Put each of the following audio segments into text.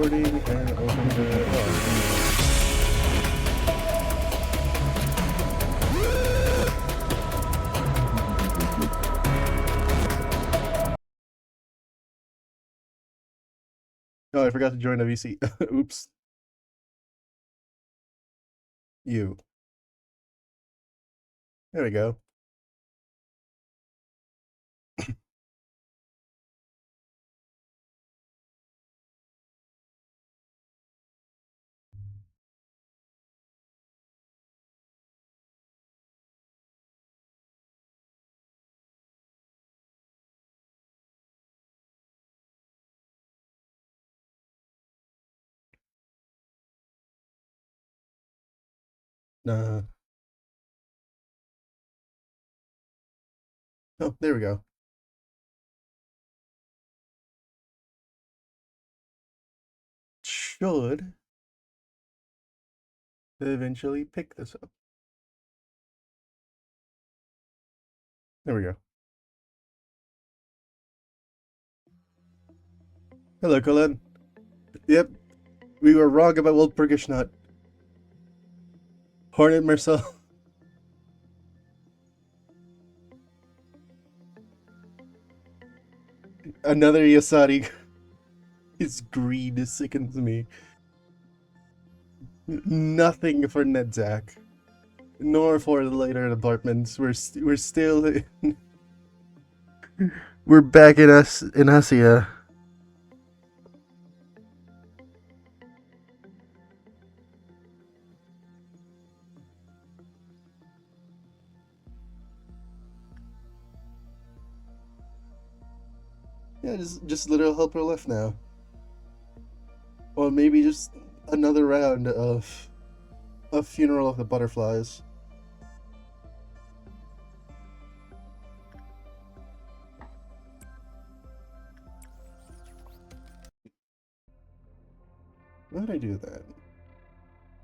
recording and open the... Oh, I forgot to join a VC. Oops. You. There we go. Oh, there we go. Should eventually pick this up. There we go. Hello, Colin. Yep, we were wrong about Waldpurgisnacht. Hornet Marcel. Another Yasari. His greed sickens me. Nothing for Nedzak. Nor for the later apartments. We're still... We're back in Asia. Yeah, just little helper left now. Or maybe just another round of a funeral of the butterflies. Why did I do that?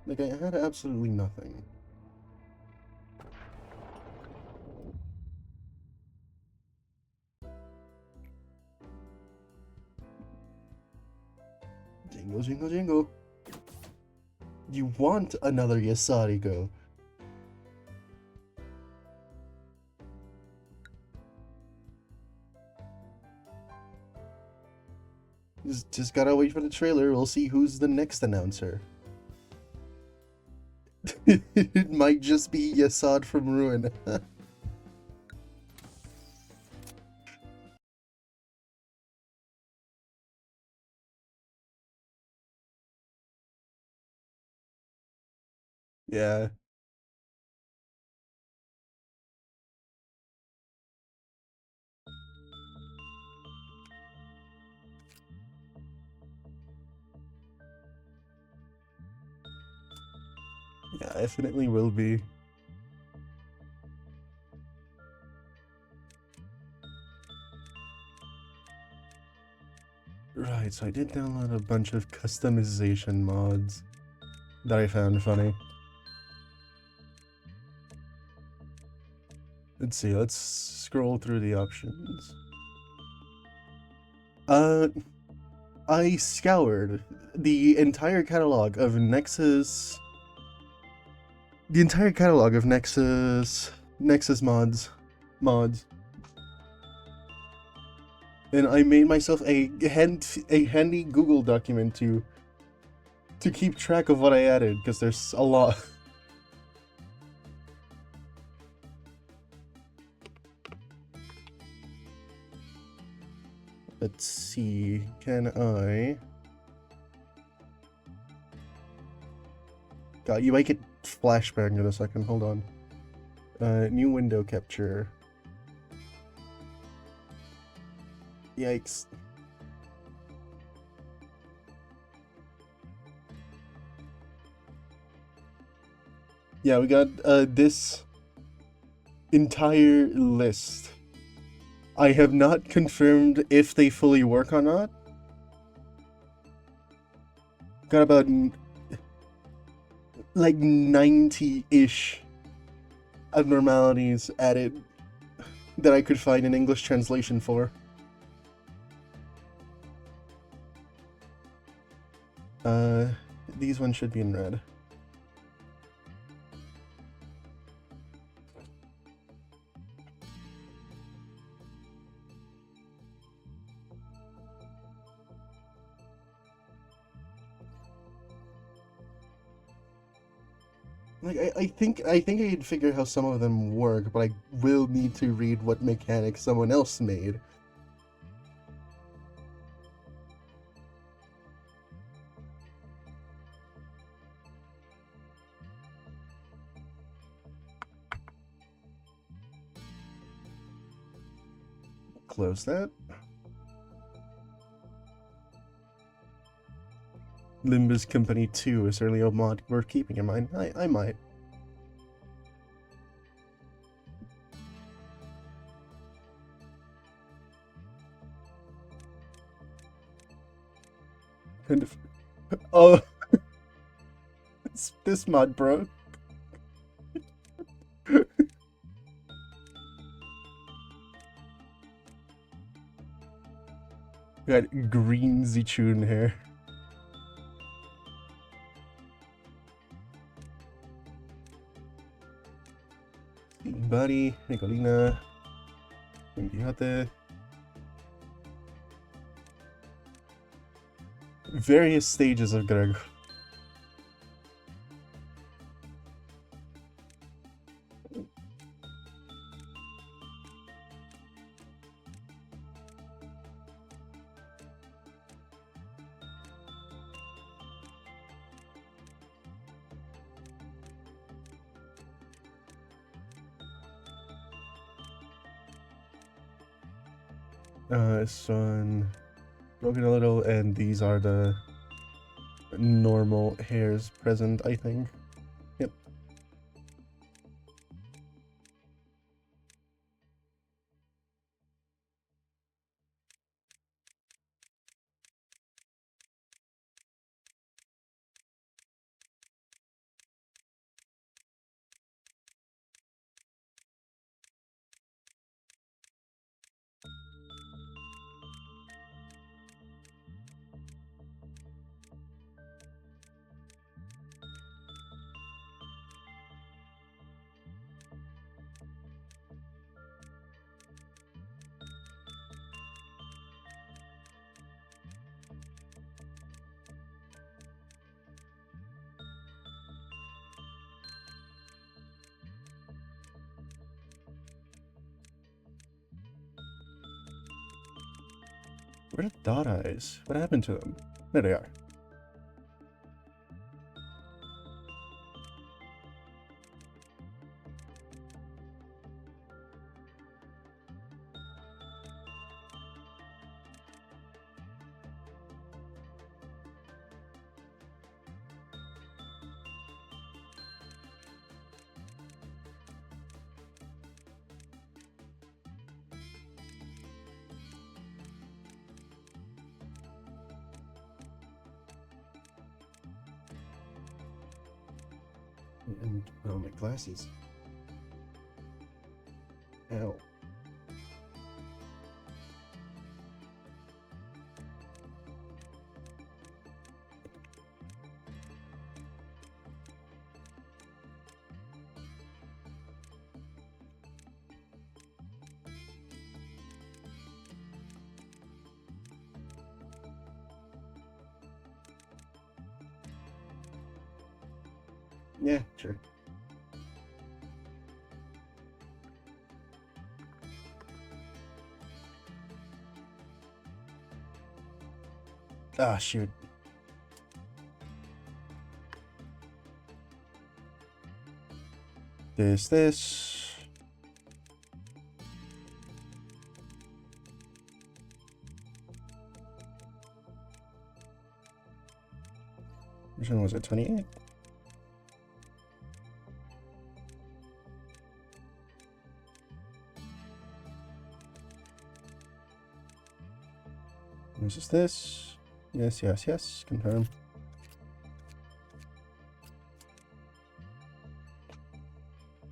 Like, I had absolutely nothing. Jingle, jingle, jingle. You want another Yasariko. Just gotta wait for the trailer. We'll see who's the next announcer. It might just be Yasad from Ruin. Yeah. Yeah, definitely will be. Right, so I did download a bunch of customization mods that I found funny. Let's see, let's scroll through the options. I scoured the entire catalog of Nexus... Nexus mods. And I made myself a handy Google document to keep track of what I added, because there's a lot. Let's see, can I... God, you might get flashbang in a second, hold on. New window capture. Yikes. Yeah, we got this entire list. I have not confirmed if they fully work or not. Got about like 90-ish abnormalities added that I could find an English translation for. These ones should be in red. Like, I think I can figure how some of them work, but I will need to read what mechanics someone else made. Close that. Limbus Company 2 is certainly a mod worth keeping in mind. I might. Kind of. Oh, this mod broke. We got green Zichun here. Buddy, Nicolina, Quixote. Various stages of Greg. This one broken a little, and these are the normal hairs present, I think. Yep. Where are the dot eyes? What happened to them? There they are. And oh, my glasses. Ow. Yeah, sure. Ah, shoot. This. Which one was it? 28? This is this. Yes, yes, yes. Confirm.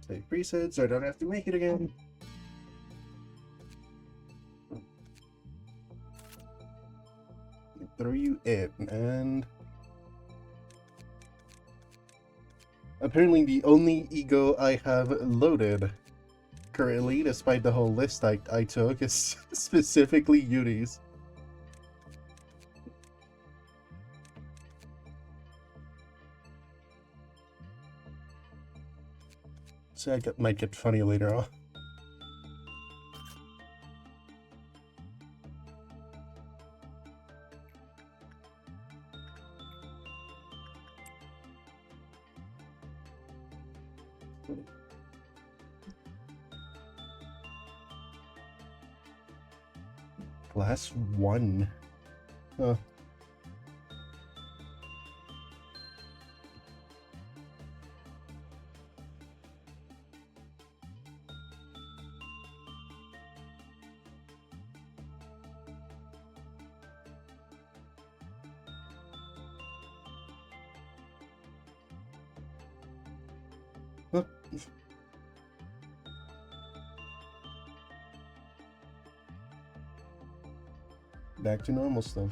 Save preset so I don't have to make it again. Throw you in, and Apparently the only ego I have loaded currently, despite the whole list I took, is specifically Yuri's. So might get funny later on. Class 1. Huh. Huh. Back to normal stuff.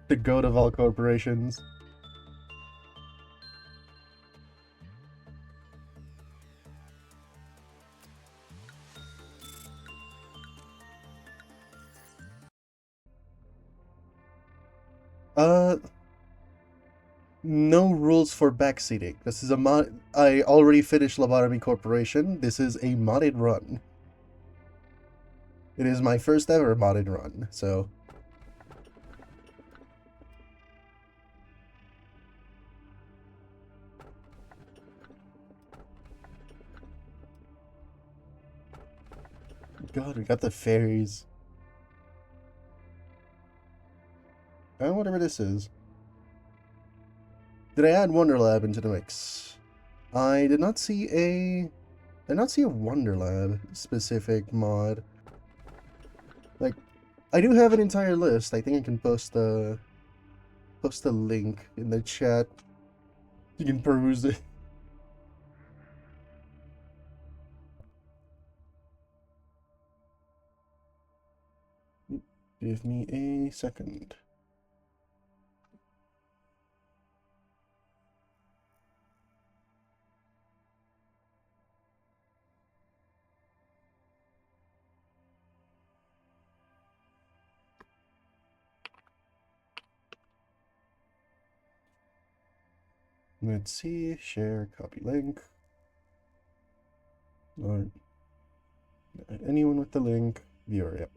The goat of all corporations. Uh, no rules for backseating. This is a mod. I already finished Lobotomy Corporation. This is a modded run. It is my first ever modded run, so. God, we got the fairies. Whatever this is. Did I add Wonder Lab into the mix? I did not see a Wonder Lab specific mod. Like, I do have an entire list. I think I can post a link in the chat. You can peruse it. Give me a second. Let's see. Share, copy link. Or anyone with the link. Viewer, yep.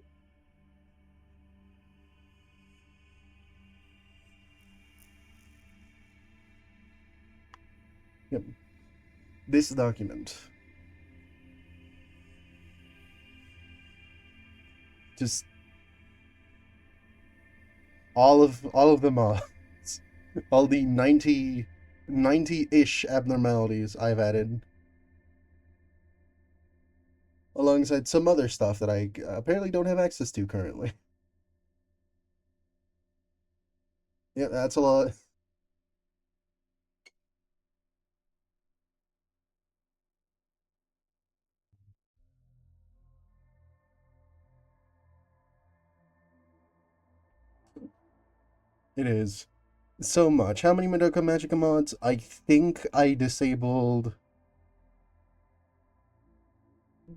Yep. This document. Just all of the mods. All the 90-ish abnormalities I've added. Alongside some other stuff that I apparently don't have access to currently. Yeah, that's a lot. It is. So much. How many Madoka Magica mods? I think I disabled...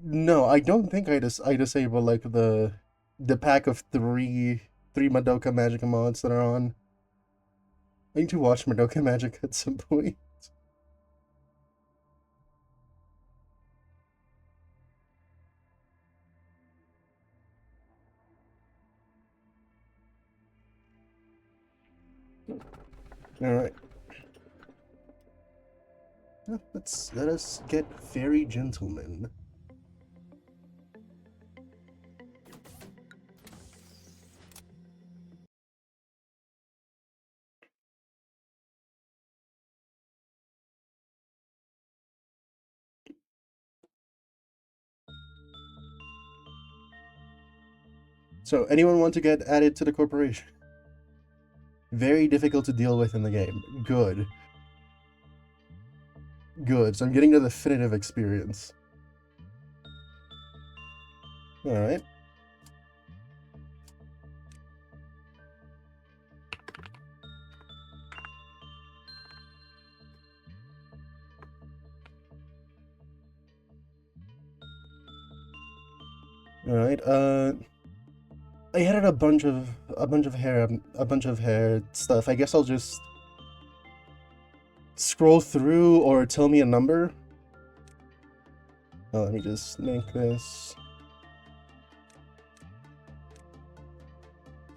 No, I don't think I disabled like the pack of three Madoka Magica mods that are on. I need to watch Madoka Magica at some point. Alright. Let us get fairy gentlemen. So, anyone want to get added to the corporation? Very difficult to deal with in the game. Good. Good, so I'm getting the definitive experience. Alright. Alright, I added a bunch of hair stuff. I guess I'll just scroll through or tell me a number. Oh, let me just make this.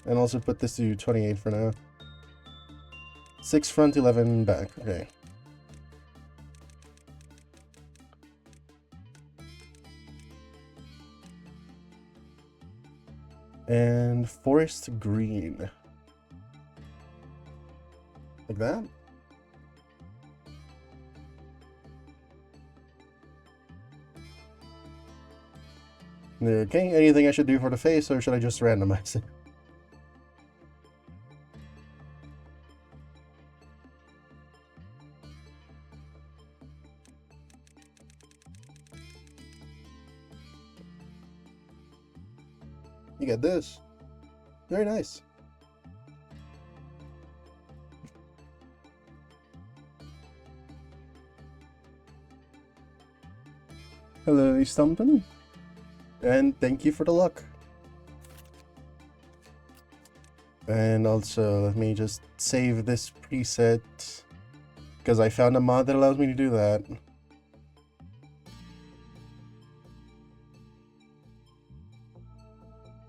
And also put this to 28 for now. 6 front, 11 back. Okay. And forest green. Like that? Okay, anything I should do for the face, or should I just randomize it? You get this. Very nice. Hello, Stumpin. And thank you for the luck. And also, let me just save this preset, because I found a mod that allows me to do that.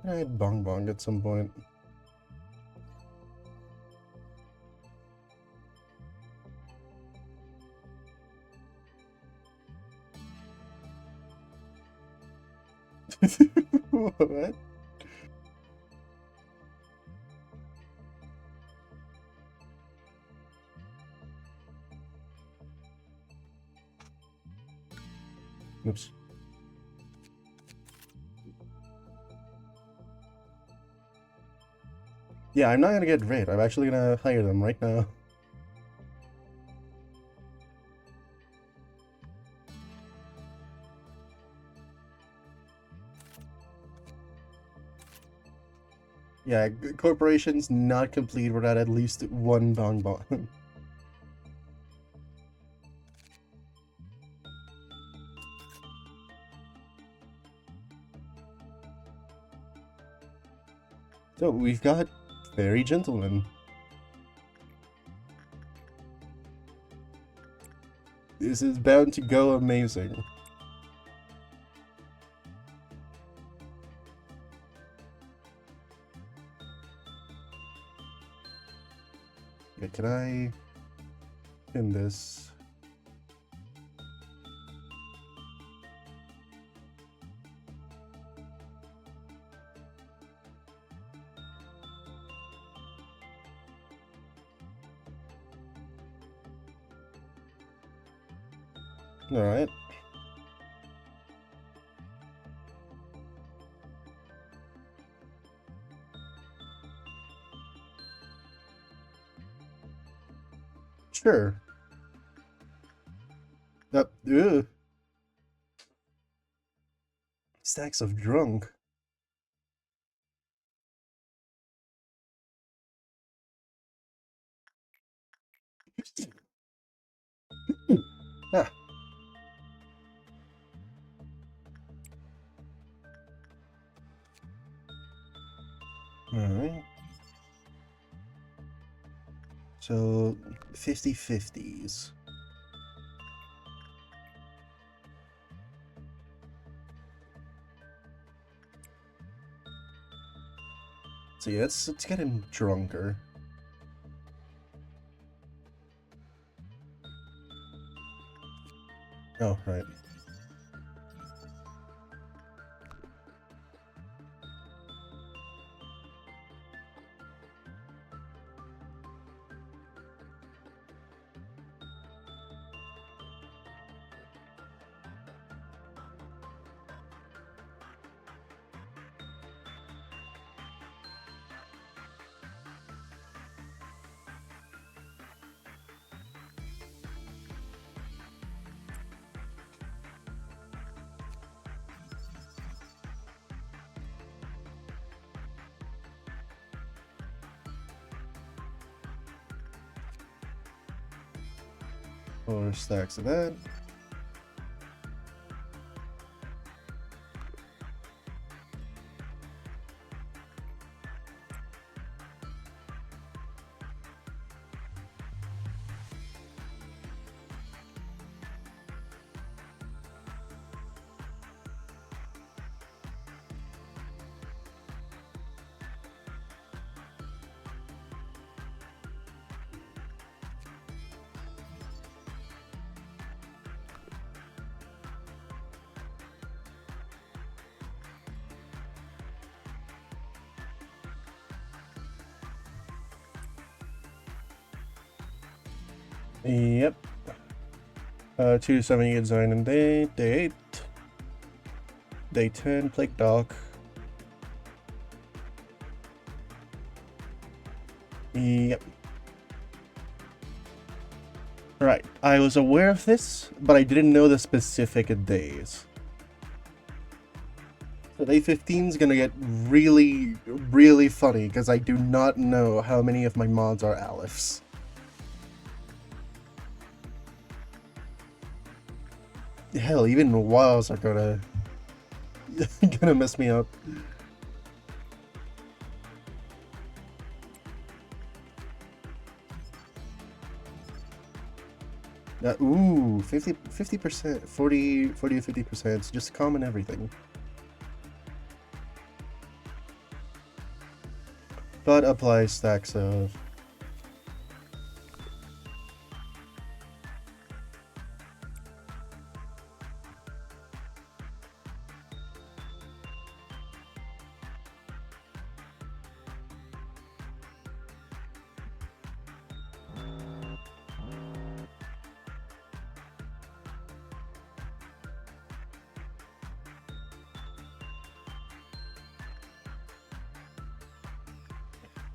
I'd bong bong at some point. What? Oops. Yeah, I'm not gonna get rid. I'm actually gonna hire them right now. Yeah, corporations not complete without at least one bong bong. So we've got Fairy Gentlemen. This is bound to go amazing. Yeah, can I pin this? Alright. Sure. Ugh. Stacks of drunk. Ah. Alright. So, 50/50s. So yeah, let's get him drunker. Oh, right. Four stacks of that. Yep. 2 to 7 you get design and day 8. Day 10, Plague Dock. Yep. Right. I was aware of this, but I didn't know the specific days. So day 15 is gonna get really, really funny because I do not know how many of my mods are Aleph. Hell, even WoWs are gonna mess me up. Ooh, 50%, 40 to 50%, just common everything. But apply stacks of...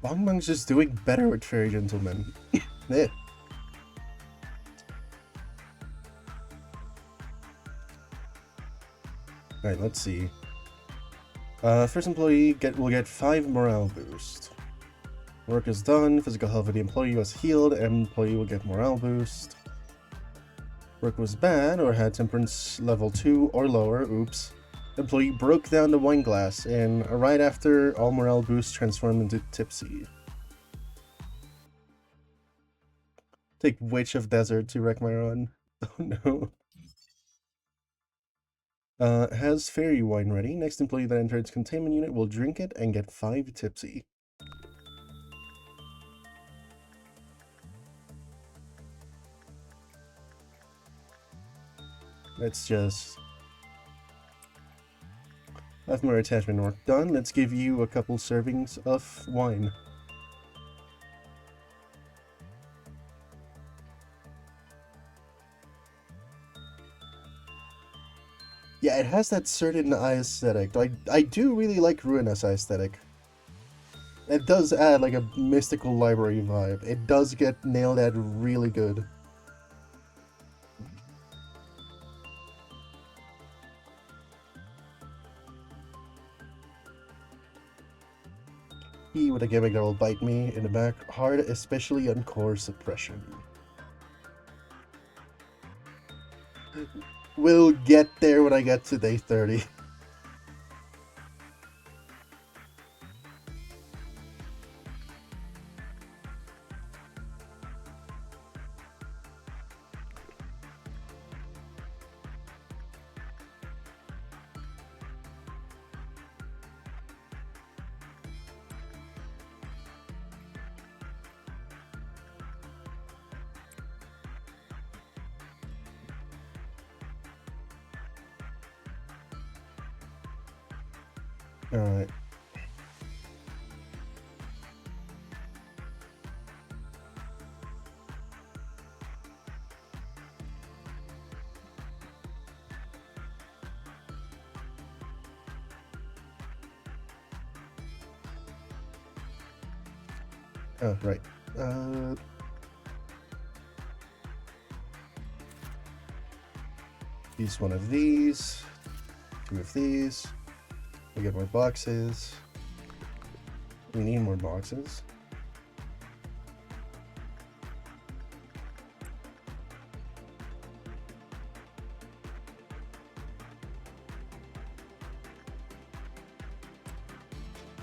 Bongbong's just doing better with Fairy Gentlemen. Yeah. Alright, let's see. First employee will get 5 morale boost. Work is done, physical health of the employee was healed, and employee will get morale boost. Work was bad, or had temperance level 2 or lower, oops. Employee broke down the wine glass, and right after, all morale boosts transformed into tipsy. Take Witch of Desert to wreck my run. Oh no. Has fairy wine ready. Next employee that enters containment unit will drink it and get 5 tipsy. Let's just... have more attachment work done. Let's give you a couple servings of wine. Yeah, it has that certain eye aesthetic. I do really like Ruinous eye aesthetic. It does add like a mystical library vibe. It does get nailed at really good. He with a gimmick that will bite me in the back hard, especially on core suppression. We'll get there when I get to day 30. Alright. Oh, right. Use one of these, 2 of these. We get more boxes. We need more boxes.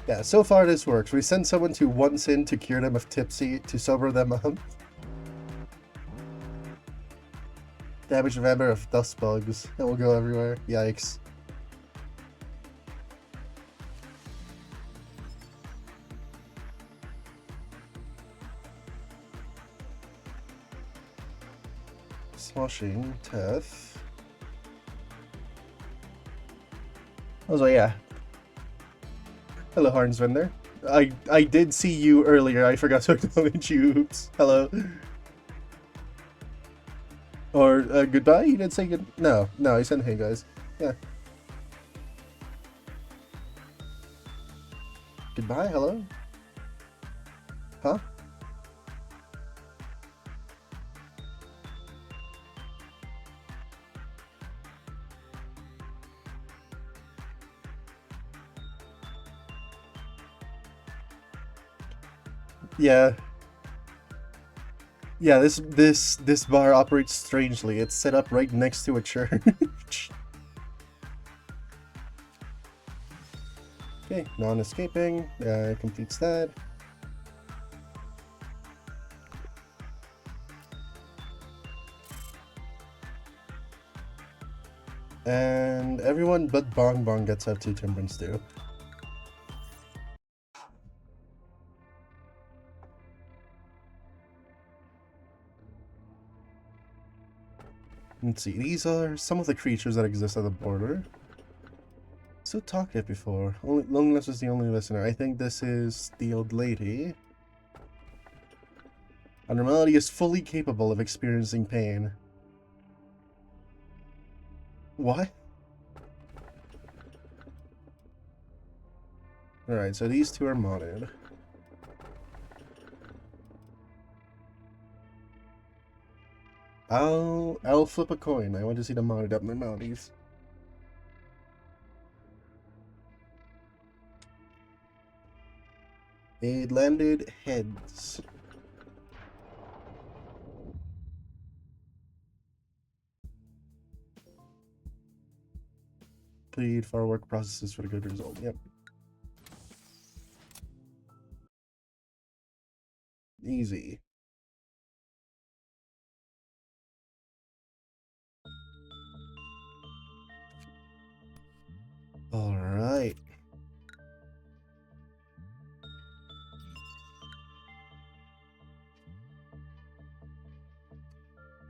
Yeah, so far this works. We send someone to one sin to cure them of tipsy, to sober them up. Damage member of dust bugs. That will go everywhere. Yikes. Sloshing Teth. Also, yeah. Hello, Harnsvender. I did see you earlier. I forgot to acknowledge you. Oops. Hello. Or goodbye? You didn't say good. No, I said hey guys. Yeah. Goodbye. Hello. Huh? Yeah. Yeah, this bar operates strangely. It's set up right next to a church. Okay, non-escaping. Completes that. And everyone but Bong Bong gets up to Timbrance too. Let's see, these are some of the creatures that exist at the border. So talkative before. Loneliness is the only listener. I think this is the old lady. A normality is fully capable of experiencing pain. What? Alright, so these two are modded. I'll flip a coin. I want to see the modded abnormalities. It landed heads. Plead for work processes for the good result. Yep. Easy. Alright.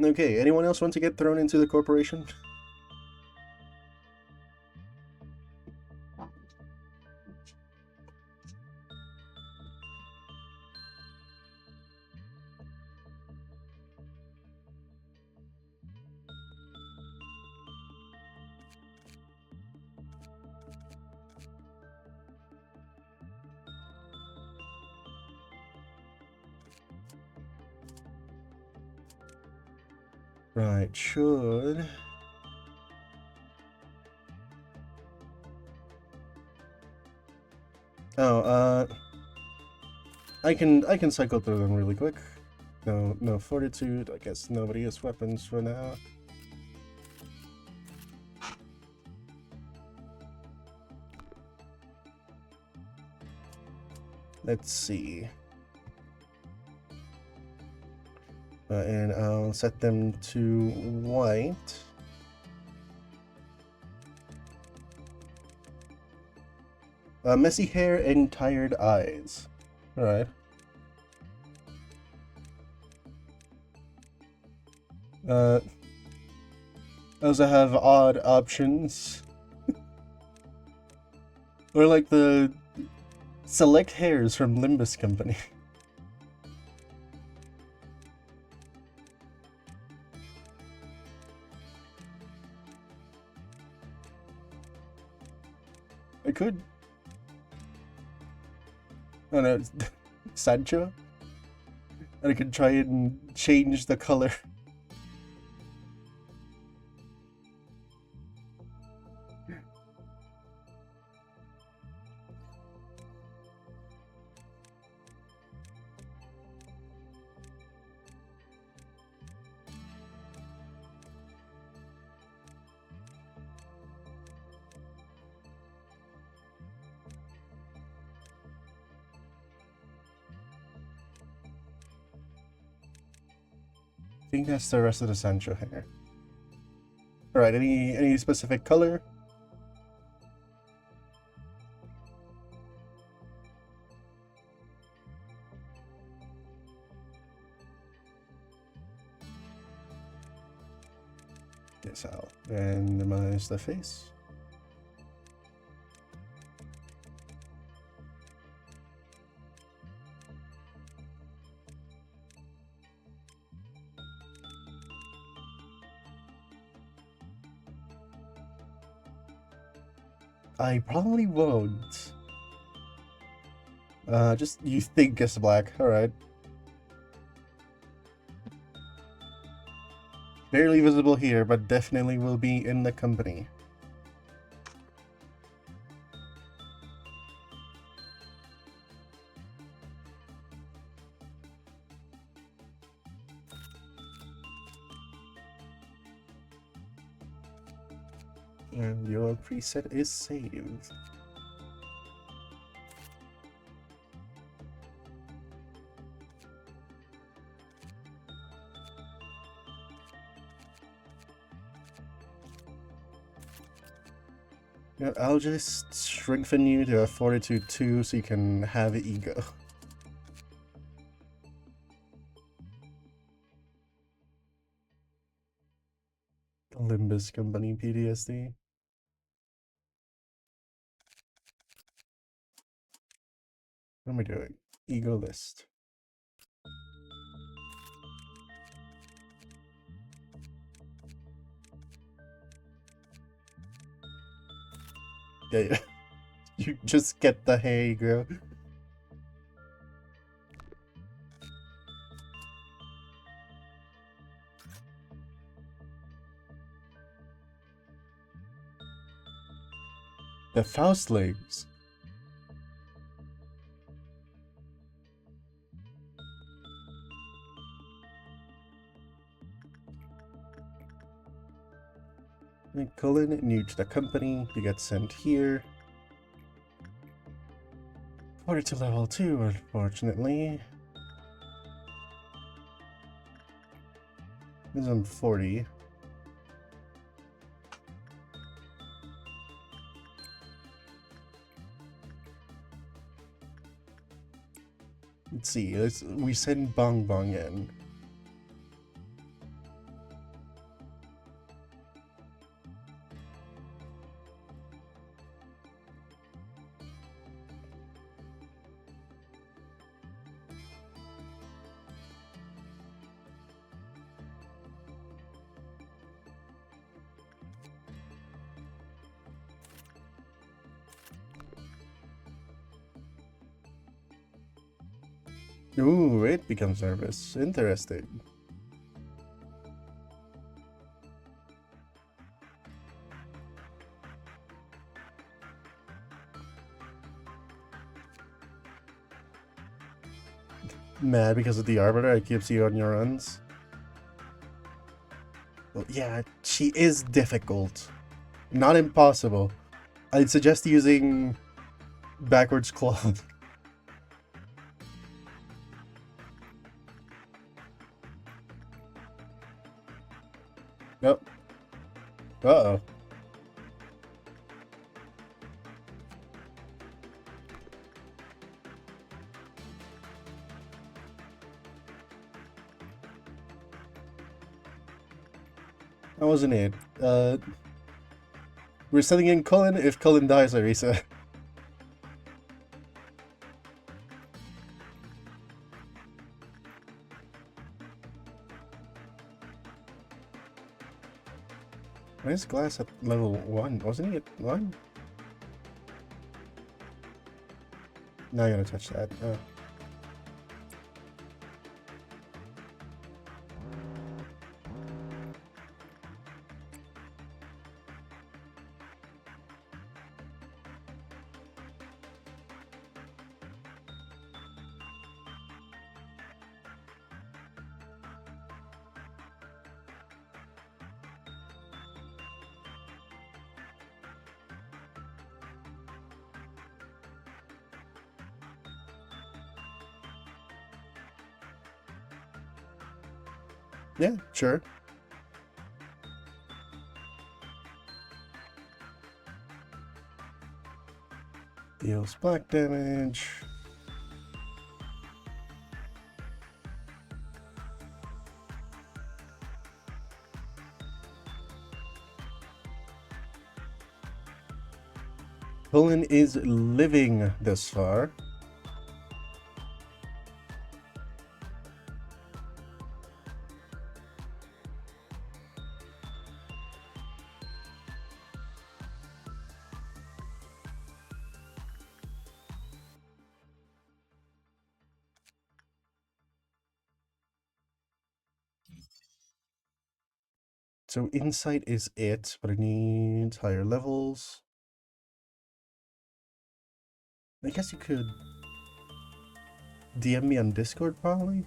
Okay, anyone else want to get thrown into the corporation? Right, should... Oh, I can cycle through them really quick. No fortitude. I guess nobody has weapons for now. Let's see. And I'll set them to white. Messy hair and tired eyes. Alright. I also have odd options. Or like the select hairs from Limbus Company. I could. Oh no, Sancho? And I could try and change the color. I think that's the rest of the Sancho hair. Alright, any specific color? Yes, I'll randomize the face. I probably won't. Just you think it's black. Alright. Barely visible here, but definitely will be in the company. And your preset is saved. Yeah, I'll just strengthen you to a Fortitude 2 so you can have ego. Limbus Company PTSD. What am I doing? Ego list. Yeah. You just get the hay, girl. The Faustlings. Cullen, new to the company. You get sent here. Order to level 2, unfortunately. This is on 40. Let's see, we send Bong Bong in. Ooh, it becomes nervous. Interesting. Mad because of the Arbiter, it keeps you on your runs. Well, yeah, she is difficult. Not impossible. I'd suggest using backwards claw. Yep. Uh-oh. That wasn't it. We're sending in Cullen. If Cullen dies, I reset. Why is Glass at level 1? Wasn't he at 1? Now I gotta touch that. Yeah, sure. Deals black damage. Cullen is living this far. So insight is it, but it needs higher levels. I guess you could DM me on Discord, probably?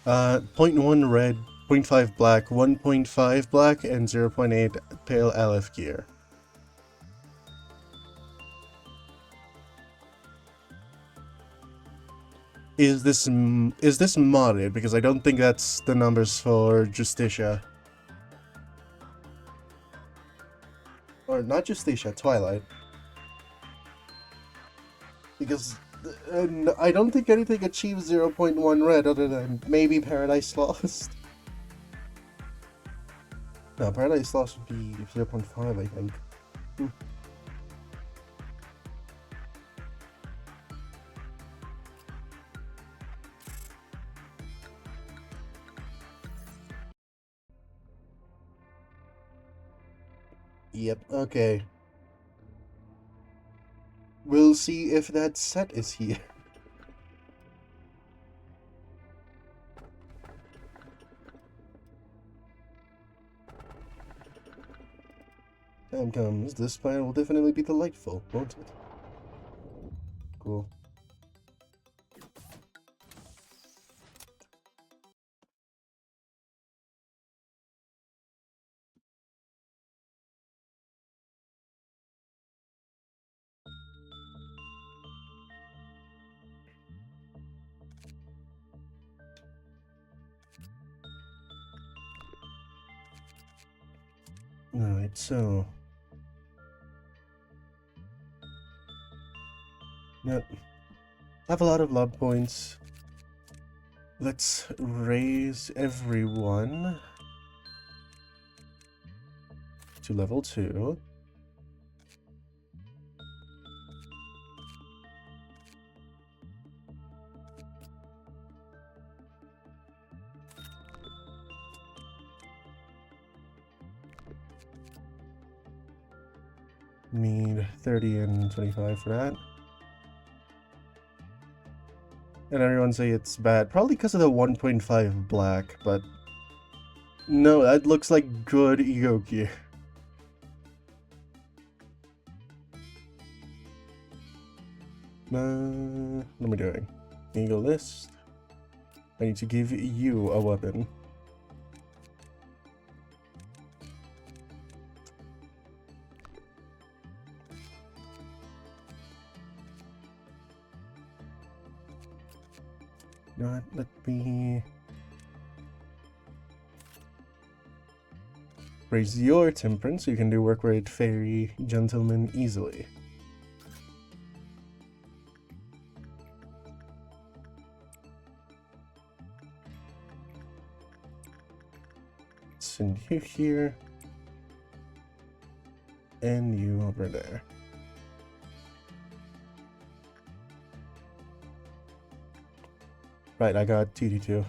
Uh, 0.1 red, 0.5 black, 1.5 black, and 0.8 pale LF gear. Is this modded? Because I don't think that's the numbers for Justicia. Or not Justicia, Twilight. Because I don't think anything achieves 0.1 red other than maybe Paradise Lost. No, Paradise Lost would be 0.5, I think. Yep, okay. We'll see if that set is here. Time comes, this plan will definitely be delightful, won't it? Cool. Alright, so... Yep. I have a lot of love points. Let's raise everyone to level 2. Need 30 and 25 for that. And everyone say it's bad. Probably because of the 1.5 black, but... No, that looks like good ego gear. What am I doing? Ego list. I need to give you a weapon. Not let me raise your temperance so you can do work rate fairy gentleman easily. Send you here. And you over there. Right, I got TD2.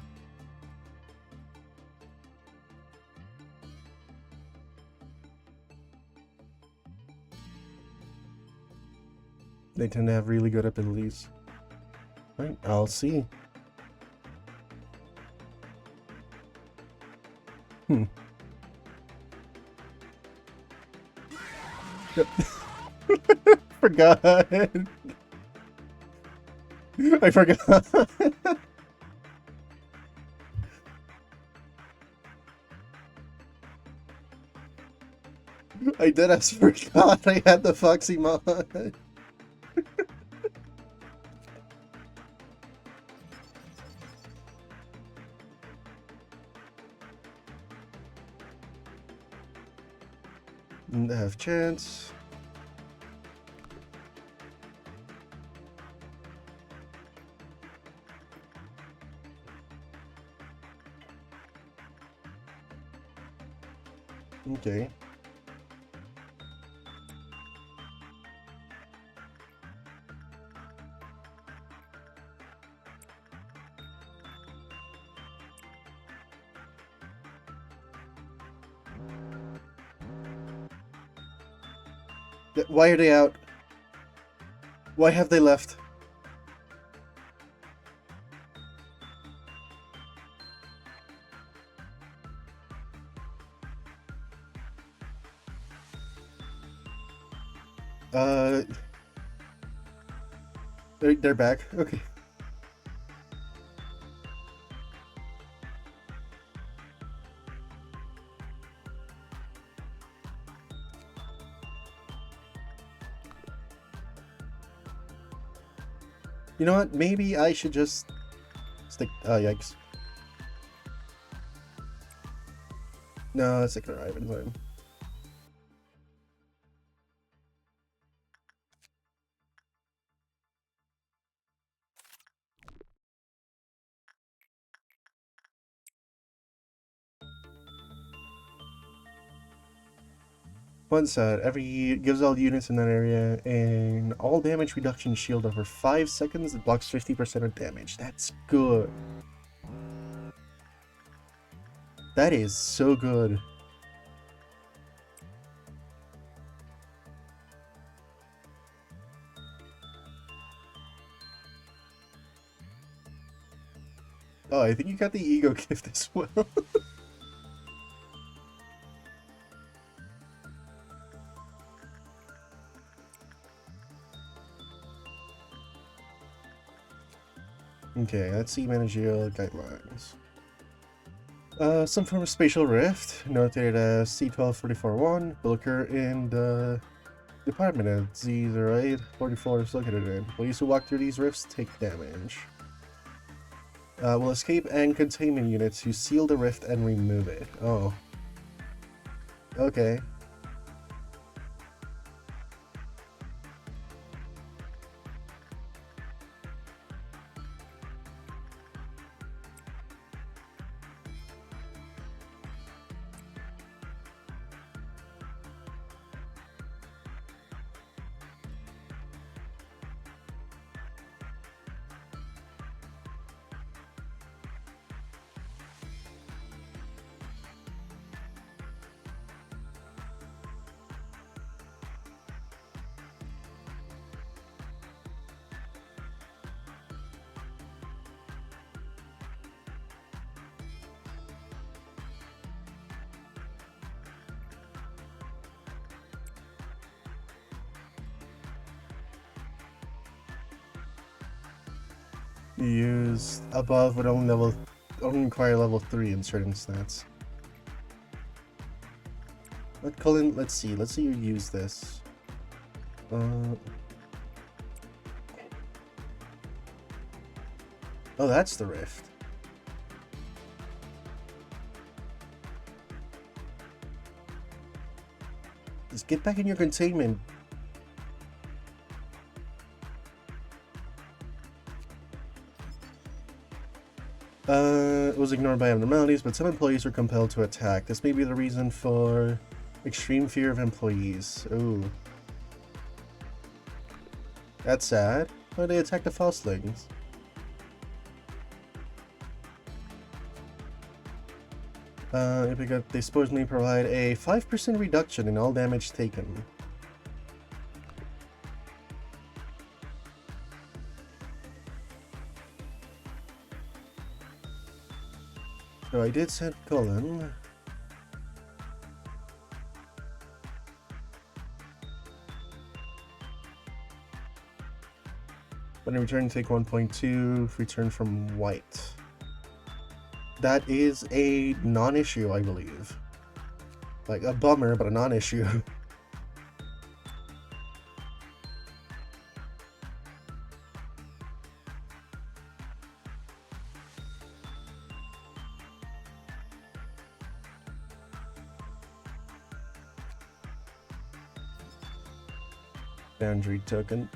They tend to have really good abilities. Right, I'll see. Yep. Forgot. I forgot. I did as forgot I had the Foxy mod. Didn't have chance. Okay. Why are they out? Why have they left? They're back. Okay. You know what? Maybe I should just stick. Oh, yikes. No, it's like arrive in time. One set. Gives all units in that area an all damage reduction shield over 5 seconds that blocks 50% of damage. That's good. That is so good. Oh, I think you got the ego gift as well. Okay, let's see managerial guidelines. Some form of spatial rift, notated as C1244-1, will occur in the department at Z0844 is located in. Police who walk through these rifts take damage. Will escape and containment units who seal the rift and remove it. Oh. Okay. Use above would only require level 3 in certain stats. Let's see you use this. Oh, that's the rift. Just get back in your containment. was ignored by abnormalities, but some employees were compelled to attack. This may be the reason for extreme fear of employees. Ooh. That's sad. Why did they attack the Faustlings? They supposedly provide a 5% reduction in all damage taken. So I did send Cullen. When in return, take 1.2, return from white. That is a non-issue, I believe. Like, a bummer, but a non-issue. Boundary token.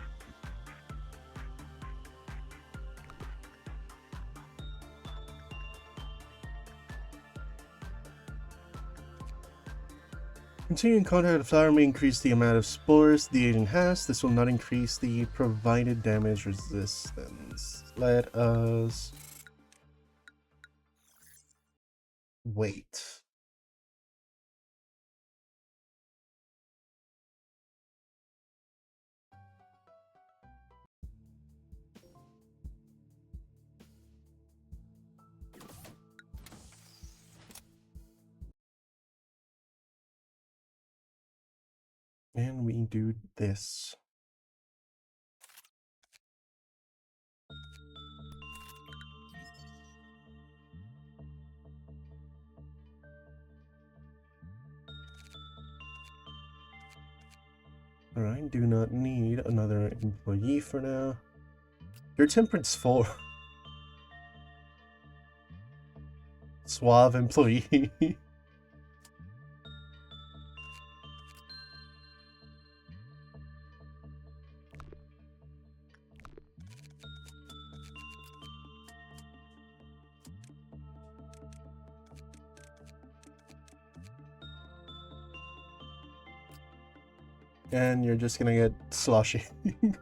Continuing contact with the flower may increase the amount of spores the agent has. This will not increase the provided damage resistance. Let us wait. And we do this. Alright, do not need another employee for now. Your temperance 4. Suave employee. And you're just gonna get sloshy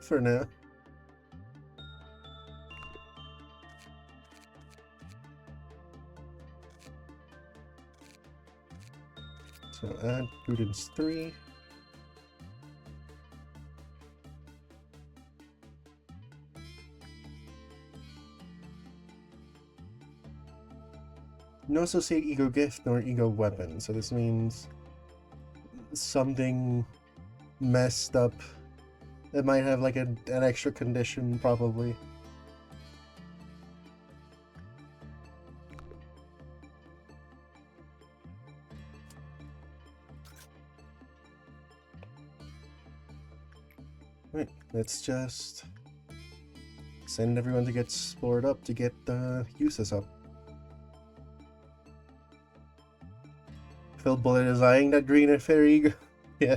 for now. So add prudence 3. No associate ego gift nor ego weapon, so this means something messed up. It might have like an extra condition, probably. Right, let's just send everyone to get spored up to get the uses up. Phil Bullet is eyeing that green and fairy ego. Yeah.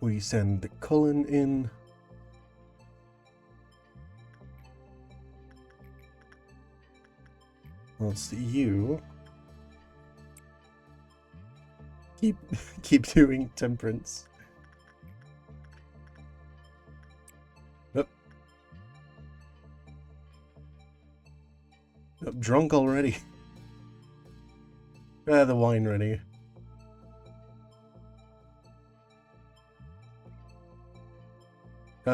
We send the Cullen in. Let's you. Keep doing temperance. Yep. Yep, drunk already. Ah, the wine ready.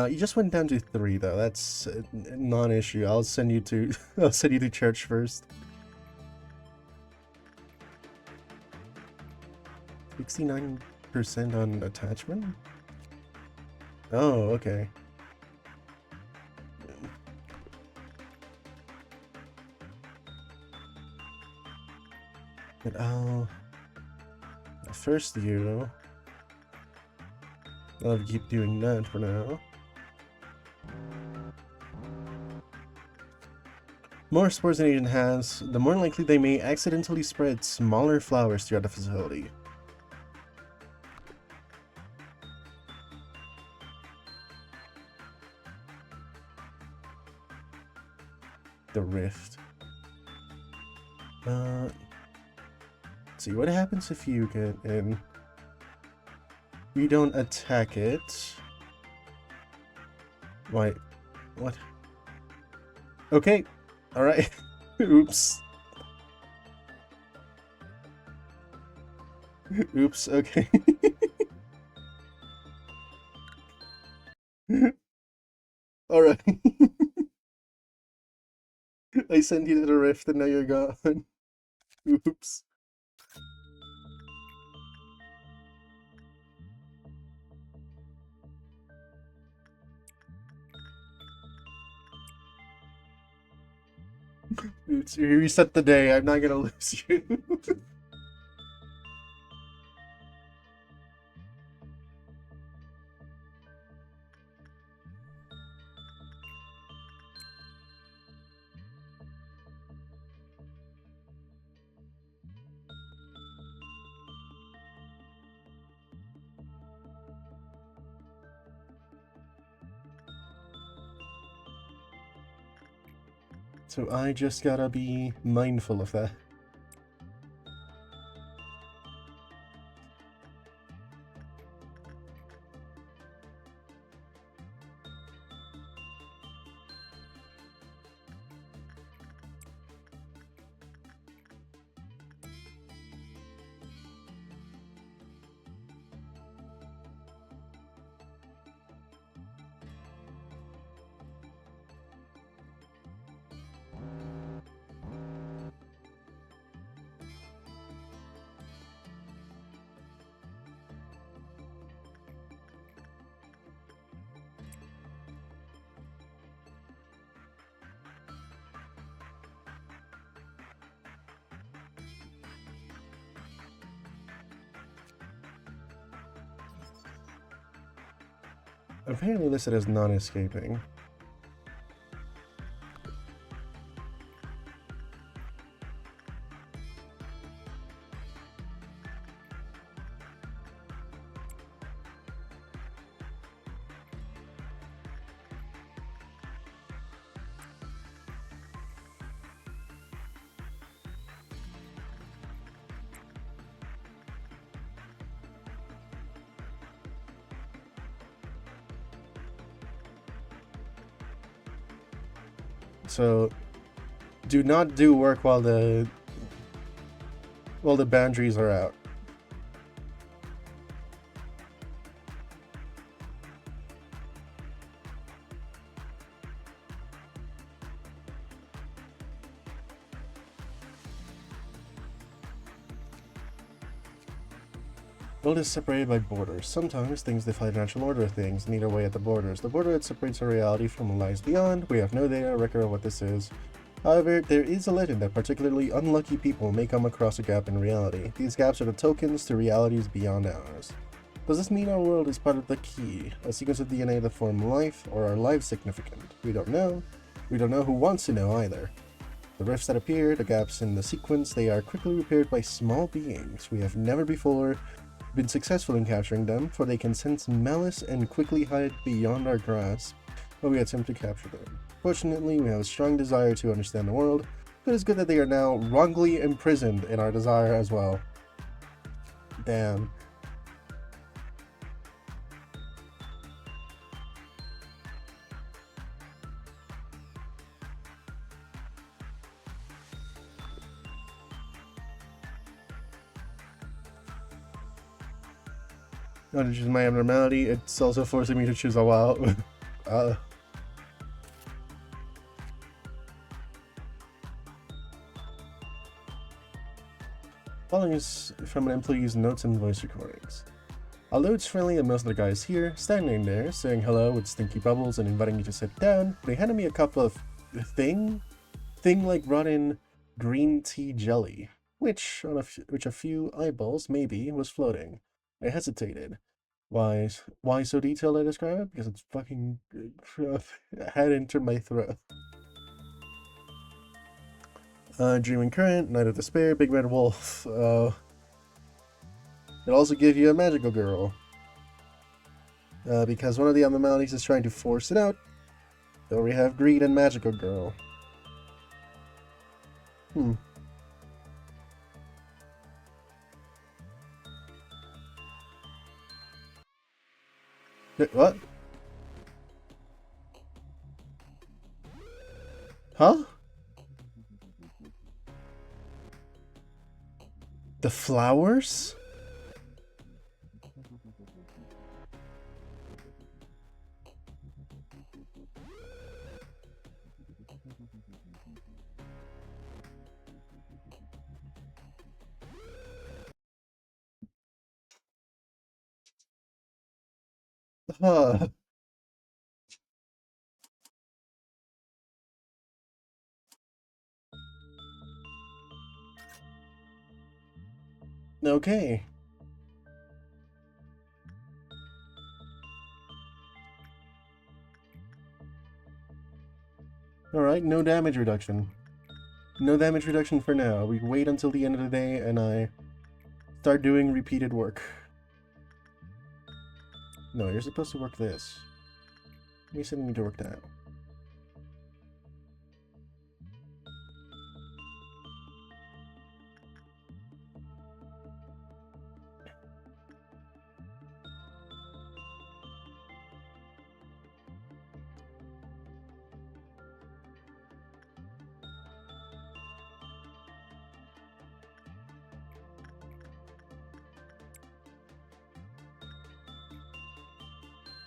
You just went down to 3 though. That's a non-issue. I'll send you to I'll send you to church first. 69% on attachment? Oh, okay. But I'll first you. I'll keep doing that for now. More spores an agent has, the more likely they may accidentally spread smaller flowers throughout the facility. The rift. Let's see, what happens if you get in? You don't attack it. Wait, what? Okay, alright. Oops. Oops, okay. Alright. I sent you to the rift and now you're gone. Oops. Oops, you reset the day. I'm not gonna lose you. So I just gotta be mindful of that. Apparently listed as non-escaping. So, do not do work while the boundaries are out. World is separated by borders. Sometimes things defy the natural order of things, need a way at the borders. The border that separates our reality from what lies beyond. We have no data or record of what this is. However, there is a legend that particularly unlucky people may come across a gap in reality. These gaps are the tokens to realities beyond ours. Does this mean our world is part of the key, a sequence of DNA that form life, or are lives significant? We don't know. We don't know who wants to know either. The rifts that appear, the gaps in the sequence, they are quickly repaired by small beings. We have never before been successful in capturing them, for they can sense malice and quickly hide beyond our grasp, but we attempt to capture them. Fortunately, we have a strong desire to understand the world, but it's good that they are now wrongly imprisoned in our desire as well. Damn. I want to choose my abnormality. It's also forcing me to choose a WoW. Following is from an employee's notes and voice recordings. Although it's friendly and most of the guys here, standing there, saying hello with stinky bubbles and inviting me to sit down, they handed me a cup of thing like rotten green tea jelly, which a few eyeballs maybe was floating. I hesitated. Why so detailed I describe it? Because it's fucking head into my throat. Dreaming Current, Night of Despair, Big Red Wolf. It'll also give you a magical girl. Because one of the abnormalities is trying to force it out. So we have Greed and Magical Girl. What? Huh? The flowers? Huh. Okay. Alright, no damage reduction. No damage reduction for now. We wait until the end of the day and I start doing repeated work. No, you're supposed to work this. You said you need to work that.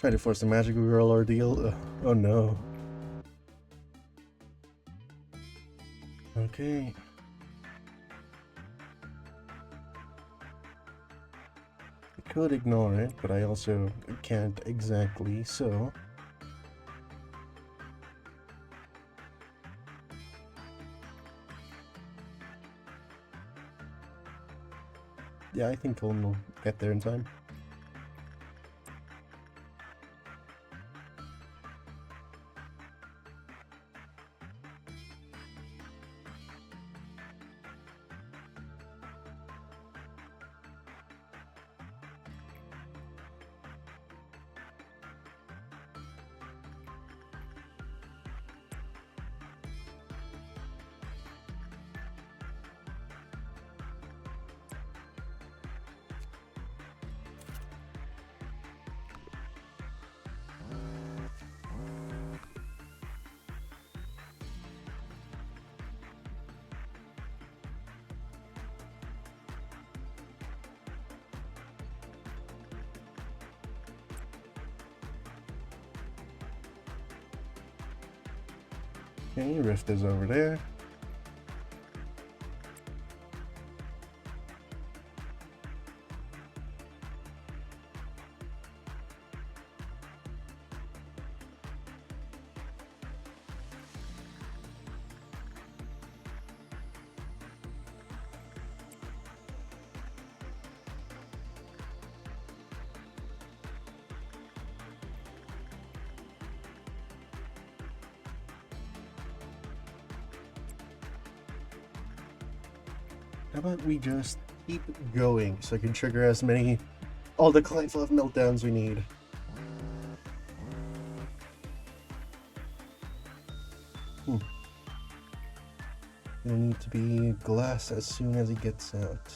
Try to force the magical girl ordeal. Ugh. Oh no. Okay. I could ignore it, but I also can't exactly, so... Yeah, I think Colin will get there in time. Okay, Rift is over there. How about we just keep going so I can trigger as many all the Clive Love meltdowns we need. Gonna need to be glass as soon as he gets out.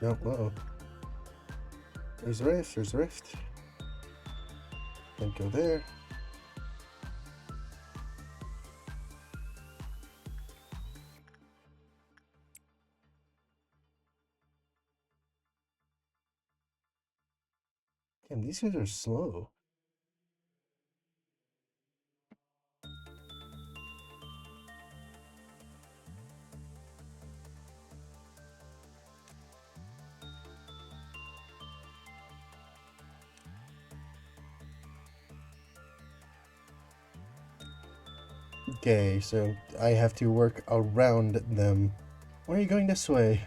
No, uh-oh. There's a rift, there's a rift. Don't go there. Damn, these guys are slow. Okay, so I have to work around them. Why are you going this way?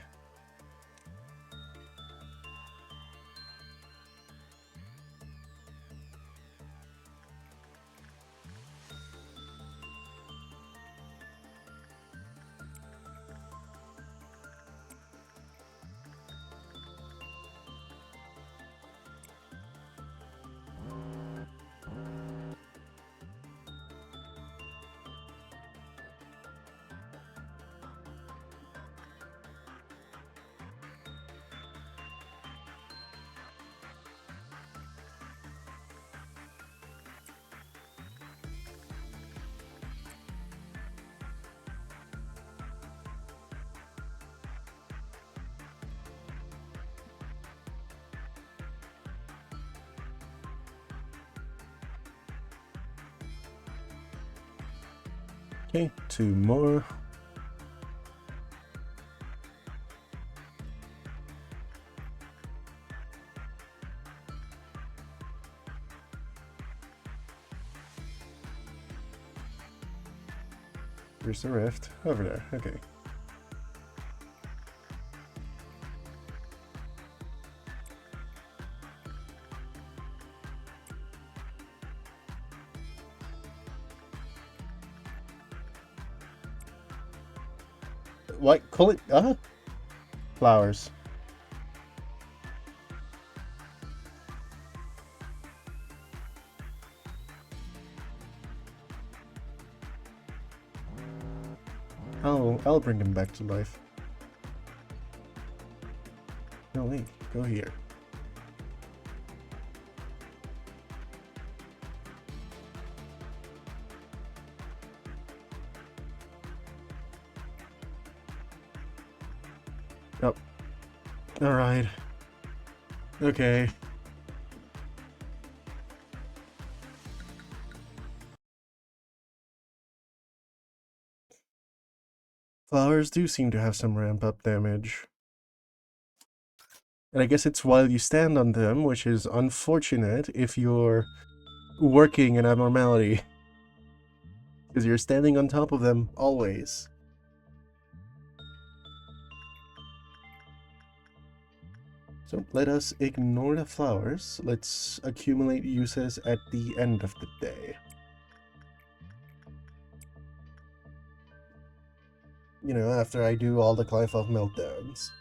Okay, 2 more. Where's the rift? Over there, okay. What? Call it, flowers. I'll bring them back to life. No, wait, go here. Oh. Alright. Okay. Flowers do seem to have some ramp-up damage. And I guess it's while you stand on them, which is unfortunate if you're working an abnormality. Because you're standing on top of them, always. So let us ignore the flowers. Let's accumulate uses at the end of the day. You know, after I do all the Clive-Off meltdowns.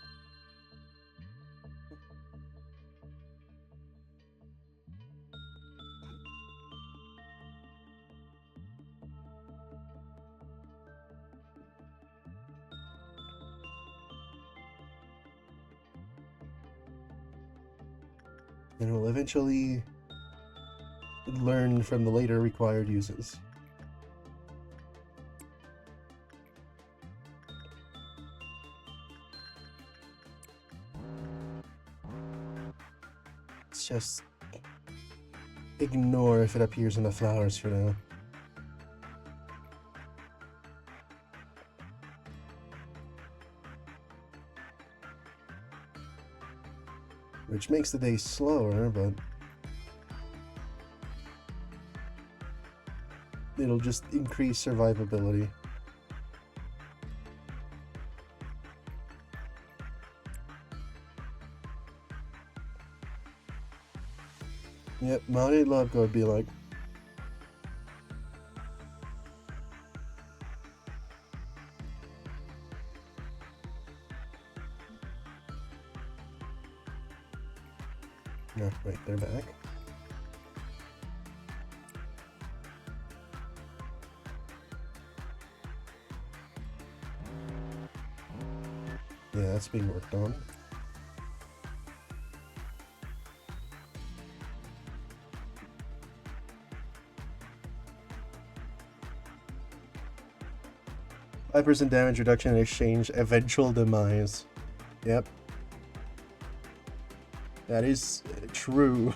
And we'll eventually learn from the later required uses. Let's just ignore if it appears in the flowers for now. Which makes the day slower, but it'll just increase survivability. Yep, modded love would be like. No, wait, they're back. Yeah, that's being worked on. %5 damage reduction in exchange, eventual demise. Yep. That is true.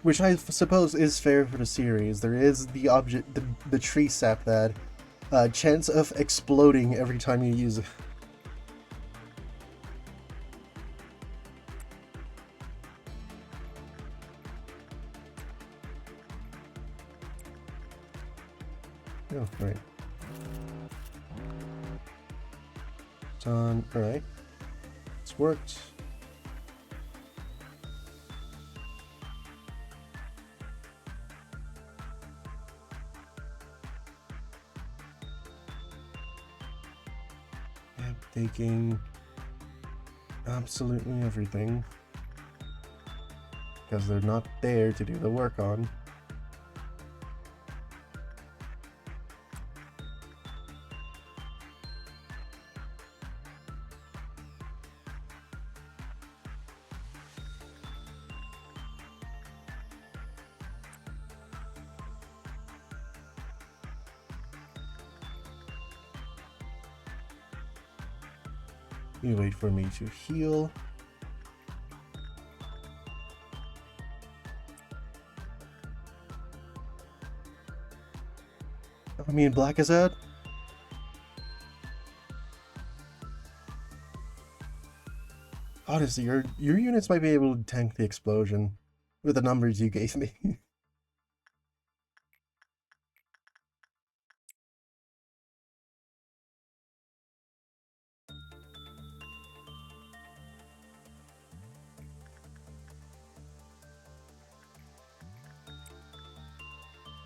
Which I suppose is fair for the series. There is the object, the tree sap that chance of exploding every time you use it. Oh, right. Done. Alright. It's worked. Yep, taking absolutely everything. Because they're not there to do the work on. You wait for me to heal. I mean, black is that? Honestly, your units might be able to tank the explosion with the numbers you gave me.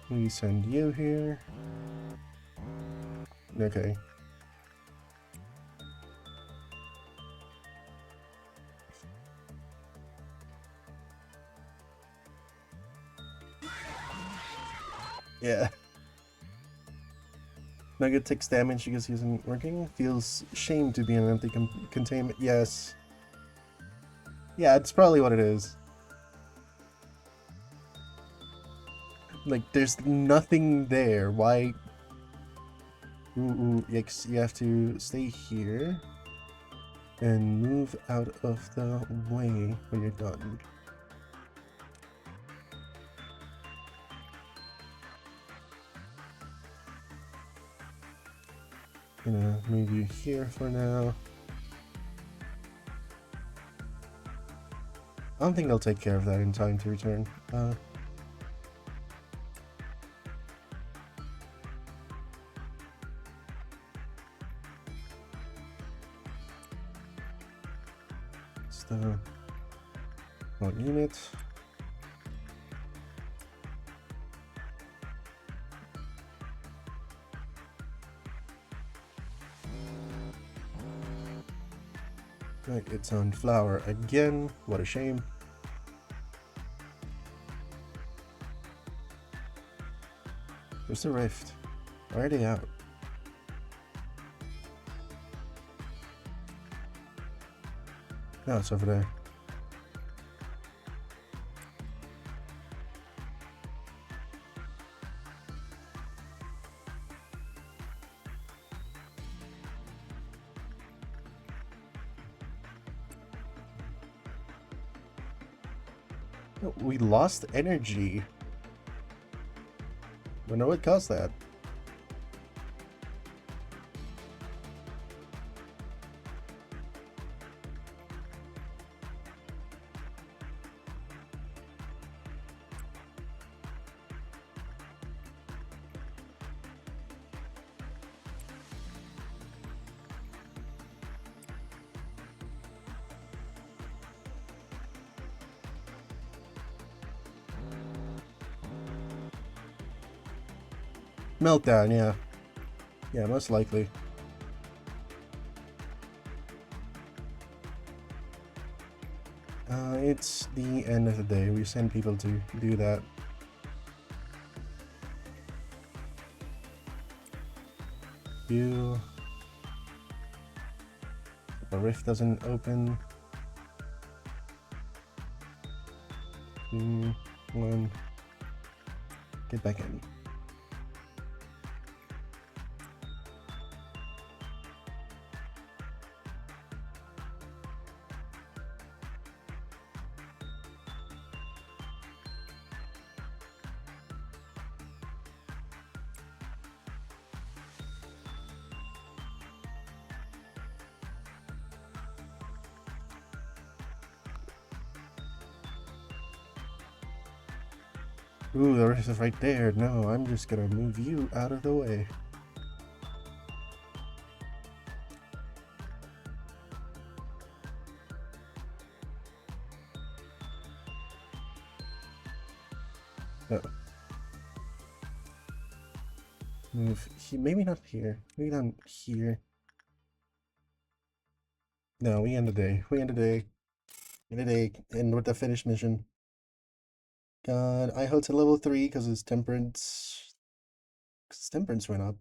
We send you here. Okay. Yeah. Nugget takes damage because he isn't working. Feels shame to be an empty containment. Yes. Yeah, it's probably what it is. Like, there's nothing there. Why? Ooh, yikes. You have to stay here and move out of the way when you're done. Gonna move you here for now. I don't think they'll take care of that in time to return. It's the one unit. Right, it's on flower again. What a shame. Where's the rift? Why are they out? No, it's over there. We lost energy. Wonder what caused that. Meltdown, yeah. Yeah, most likely. It's the end of the day. We send people to do that. The rift doesn't open. 2, 1. Get back in. Ooh, the rest is right there. No, I'm just gonna move you out of the way. Move he maybe not here. Maybe not here. No, we end the day. We end the day. End the day. And with the finished mission. God, I hold to level 3 because his temperance. His temperance went up.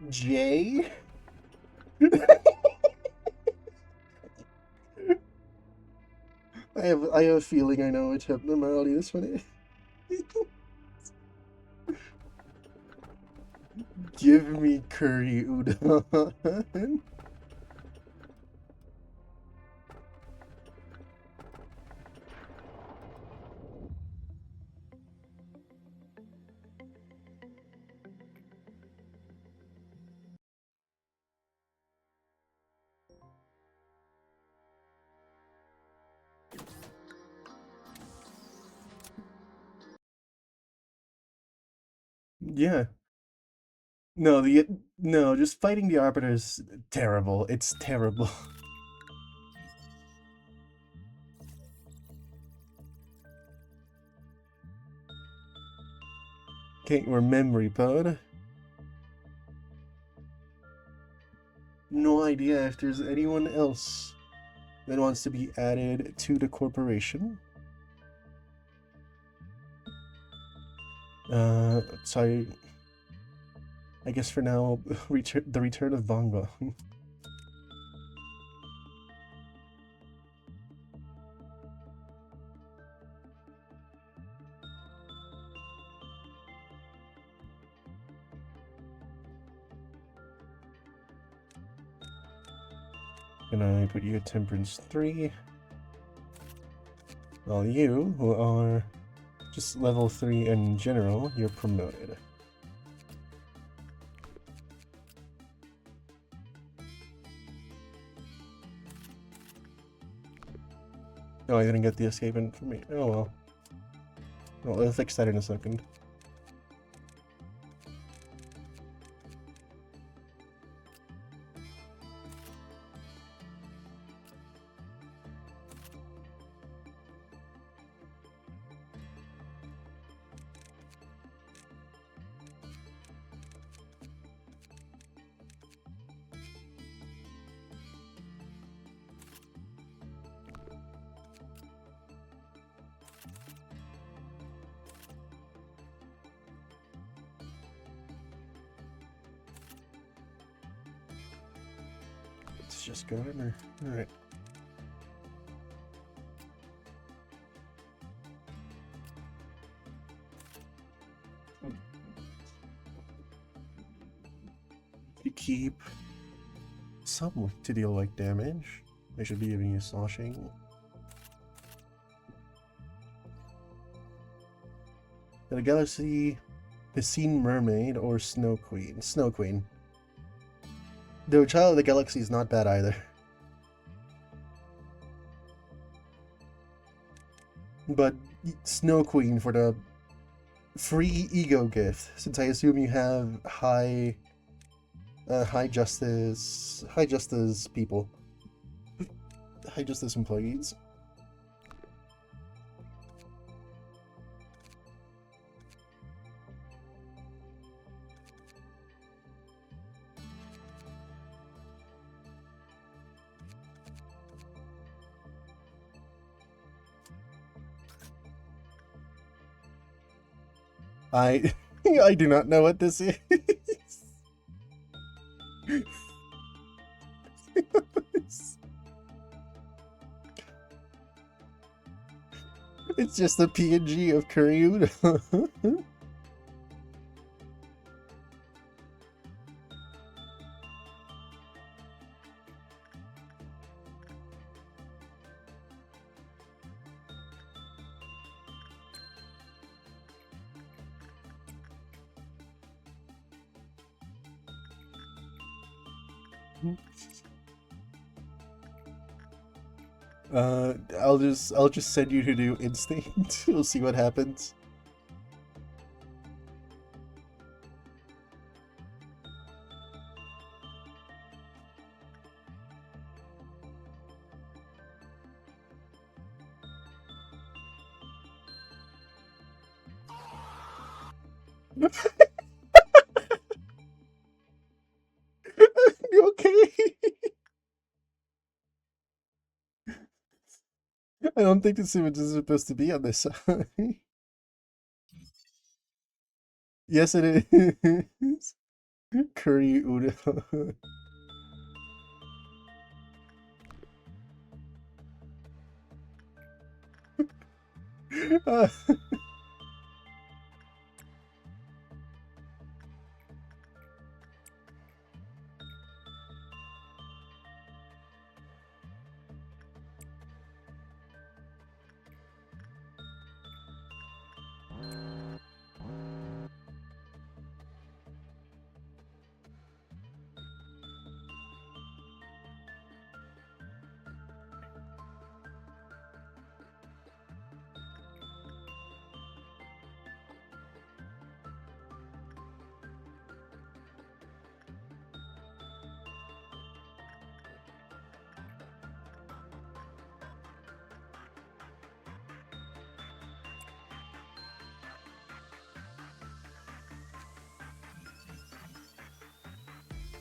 Jay? I have a feeling I know which abnormality this one is. Give me curry udon. Yeah. No, no, just fighting the Arbiter is terrible. It's terrible. Okay, we're memory pod. No idea if there's anyone else that wants to be added to the corporation. Sorry. I guess for now, the return of Bongo. And I put you at Temperance 3. While you, who are just level 3 in general, you're promoted. Oh, I didn't get the escape information. Oh well. Well, I'll fix that in a second. It's just gone, or... Alright. You keep some to deal like damage. I should be giving you sloshing. The galaxy, Piscine Mermaid, or Snow Queen. Snow Queen. Though Child of the Galaxy is not bad either. But Snow Queen for the free ego gift, since I assume you have high justice people. High justice employees. I do not know what this is. It's just a PNG of Kuryuda. I'll just send you to do instinct. We'll see what happens. You okay? I don't think this image is supposed to be on this side. Yes, it is. Curry udon.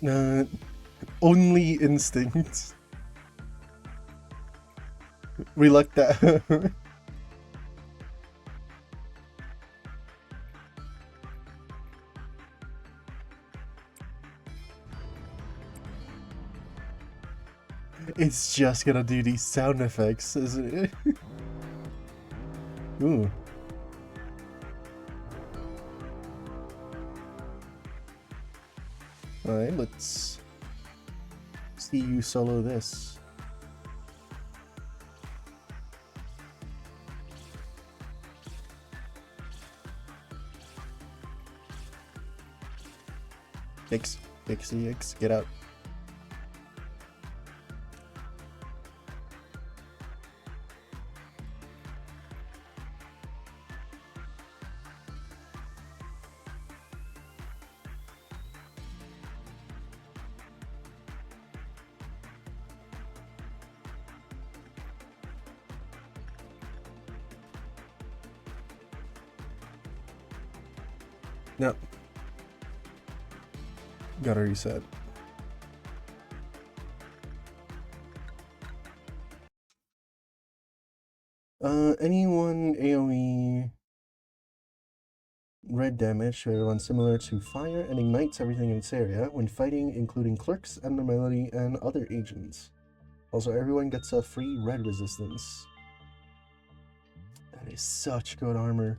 Uh, only instinct. We lucked out. It's just gonna do these sound effects, isn't it? Ooh. Alright, let's see you solo this. X, get out. No. Gotta reset. Anyone AoE red damage to everyone similar to fire and ignites everything in its area when fighting, including clerks, abnormality, and other agents. Also, everyone gets a free red resistance. That is such good armor.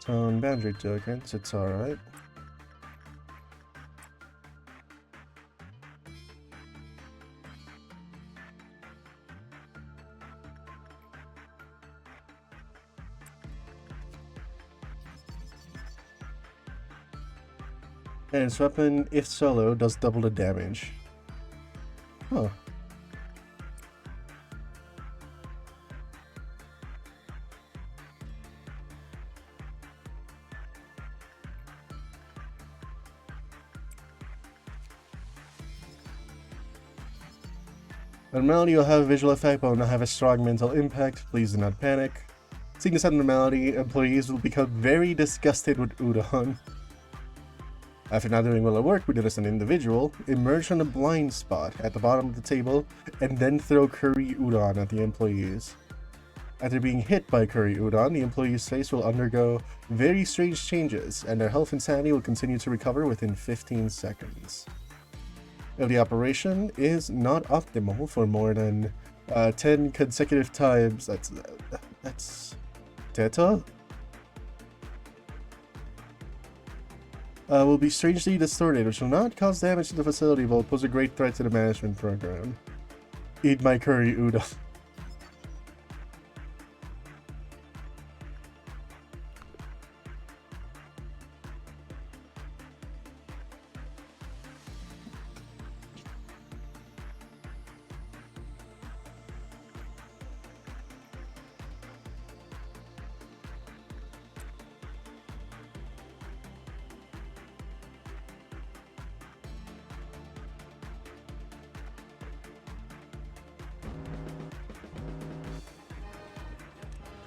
On boundary tokens, it's alright. And its weapon, if solo, does double the damage. Huh. Abnormality will have a visual effect but will not have a strong mental impact. Please do not panic. Seeing this abnormality, employees will become very disgusted with udon. After not doing well at work, we notice an individual emerge from the blind spot at the bottom of the table and then throw curry udon at the employees. After being hit by curry udon, the employee's face will undergo very strange changes, and their health and sanity will continue to recover within 15 seconds. If the operation is not optimal for more than 10 consecutive times, that's Teta? Will be strangely distorted, which will not cause damage to the facility, but will pose a great threat to the management program. Eat my curry udon.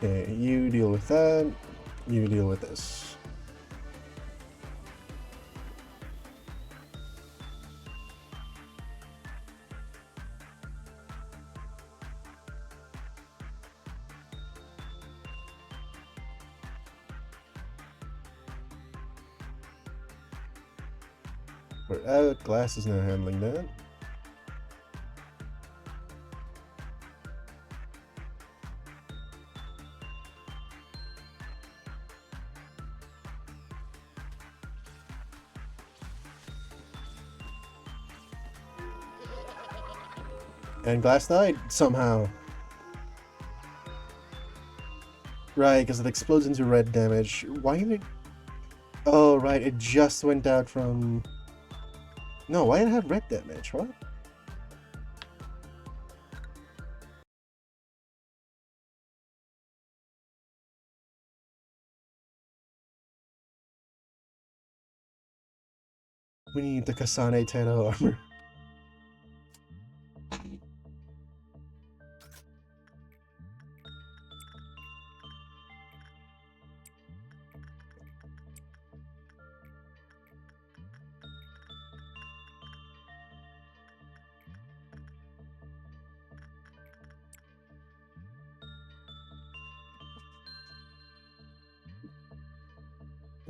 Okay, you deal with that. You deal with this. We're out. Glass is now handling that. And Glass died somehow. Right, because it explodes into red damage. Why did it... Oh, right, it just went out from... No, why did it have red damage? What? We need the Kasane Tano armor.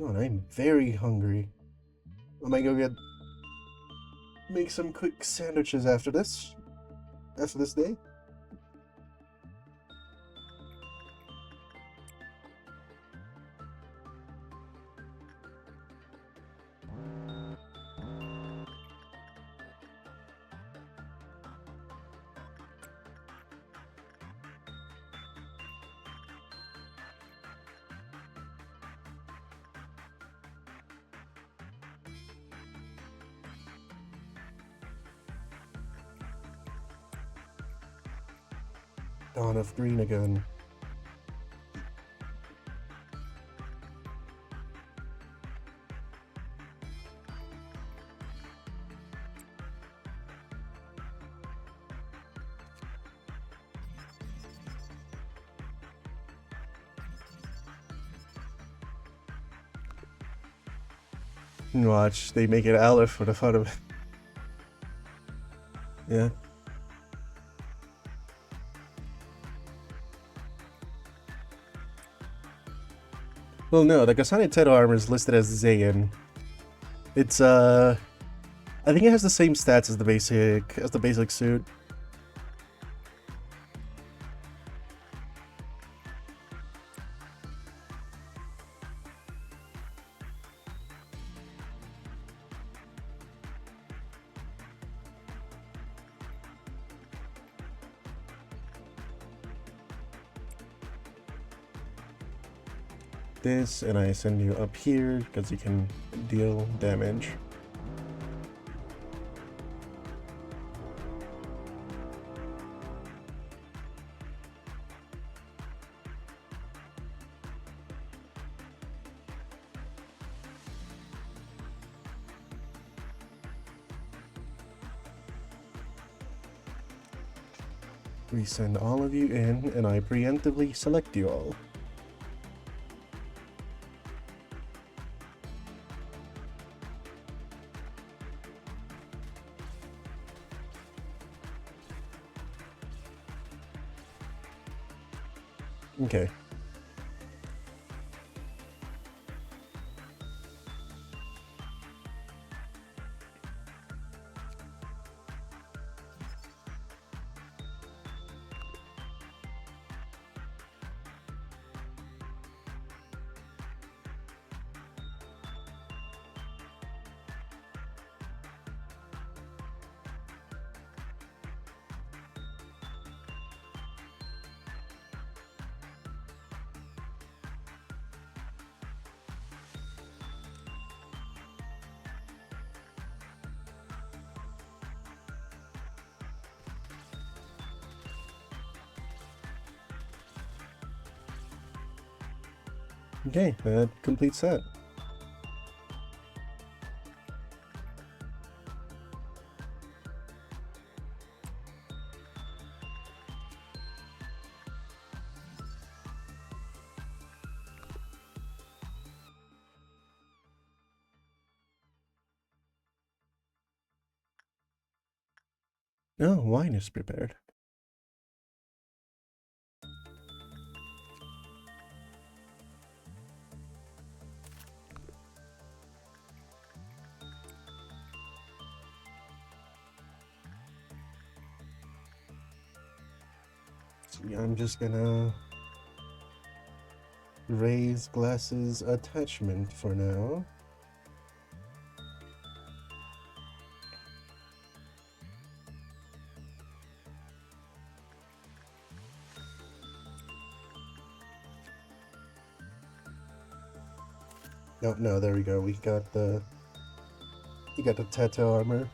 Oh, and I'm very hungry. I might go make some quick sandwiches after this day. Dawn of Green again. Watch, they make it Aleph for the fun of it. Yeah. Well, no, the Kasane Teto armor is listed as Zayn. It's, I think it has the same stats as the basic suit. This, and I send you up here because you can deal damage. We send all of you in, and I preemptively select you all. Okay. Okay, that completes that. Oh, wine is prepared. So yeah, I'm just gonna raise glasses attachment for now. No, no, there we go. We got the tattoo armor.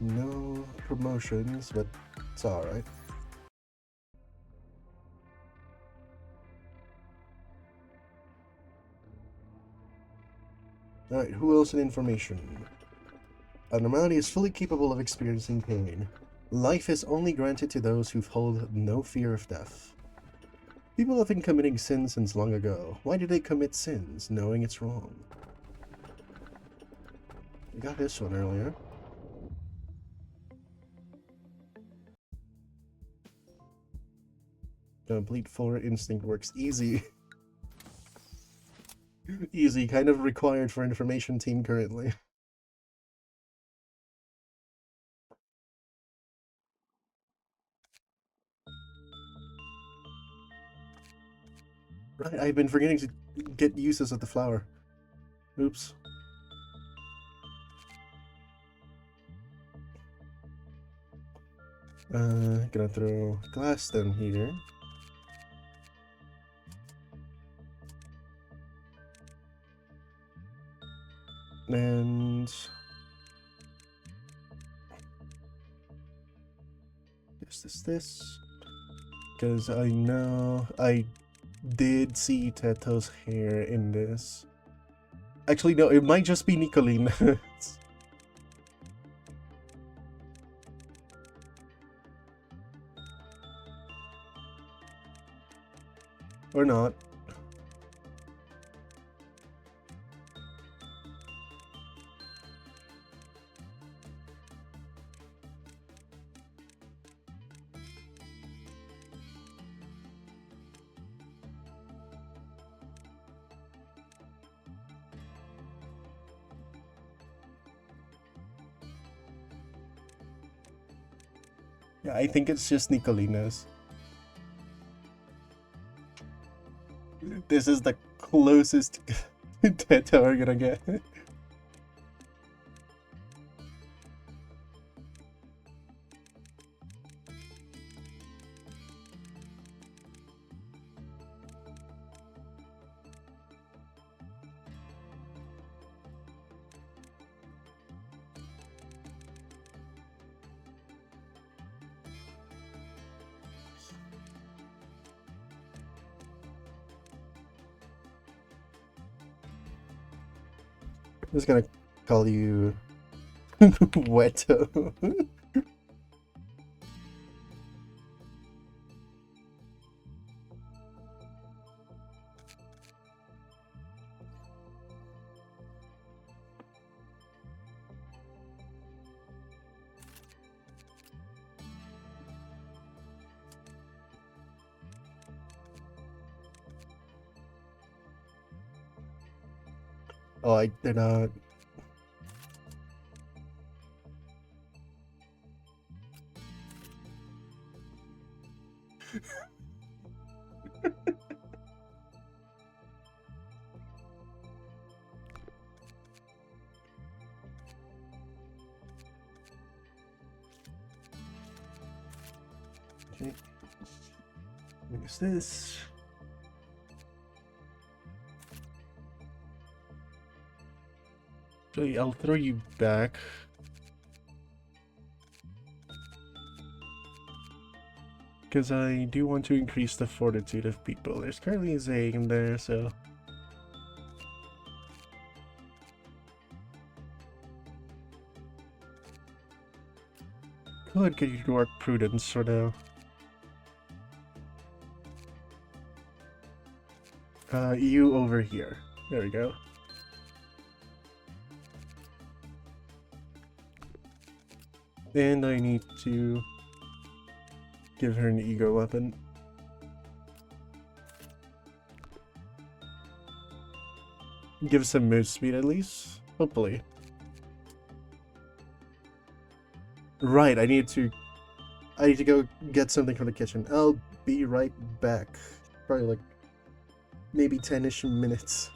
No promotions, but it's alright. Alright, who else in information? An anomaly is fully capable of experiencing pain. Life is only granted to those who hold no fear of death. People have been committing sins since long ago. Why do they commit sins, knowing it's wrong? We got this one earlier. Complete 4 instinct works easy. Easy, kind of required for information team currently. Right, I've been forgetting to get uses of the flower. Oops. Gonna throw glass down here. And this. Because I know I did see Teto's hair in this. Actually, no, it might just be Nicolina. Or not. Yeah, I think it's just Nicolina's. This is the closest Teto we're gonna get. I'm just gonna call you Weto. Oh, they're not. Okay. What is this? Actually, I'll throw you back. Because I do want to increase the fortitude of people. There's currently a Zay in there, so... Could get you to work prudence for now. You over here. There we go. And I need to give her an ego weapon. Give some move speed at least. Hopefully. Right, I need to go get something from the kitchen. I'll be right back. Probably like maybe 10-ish minutes.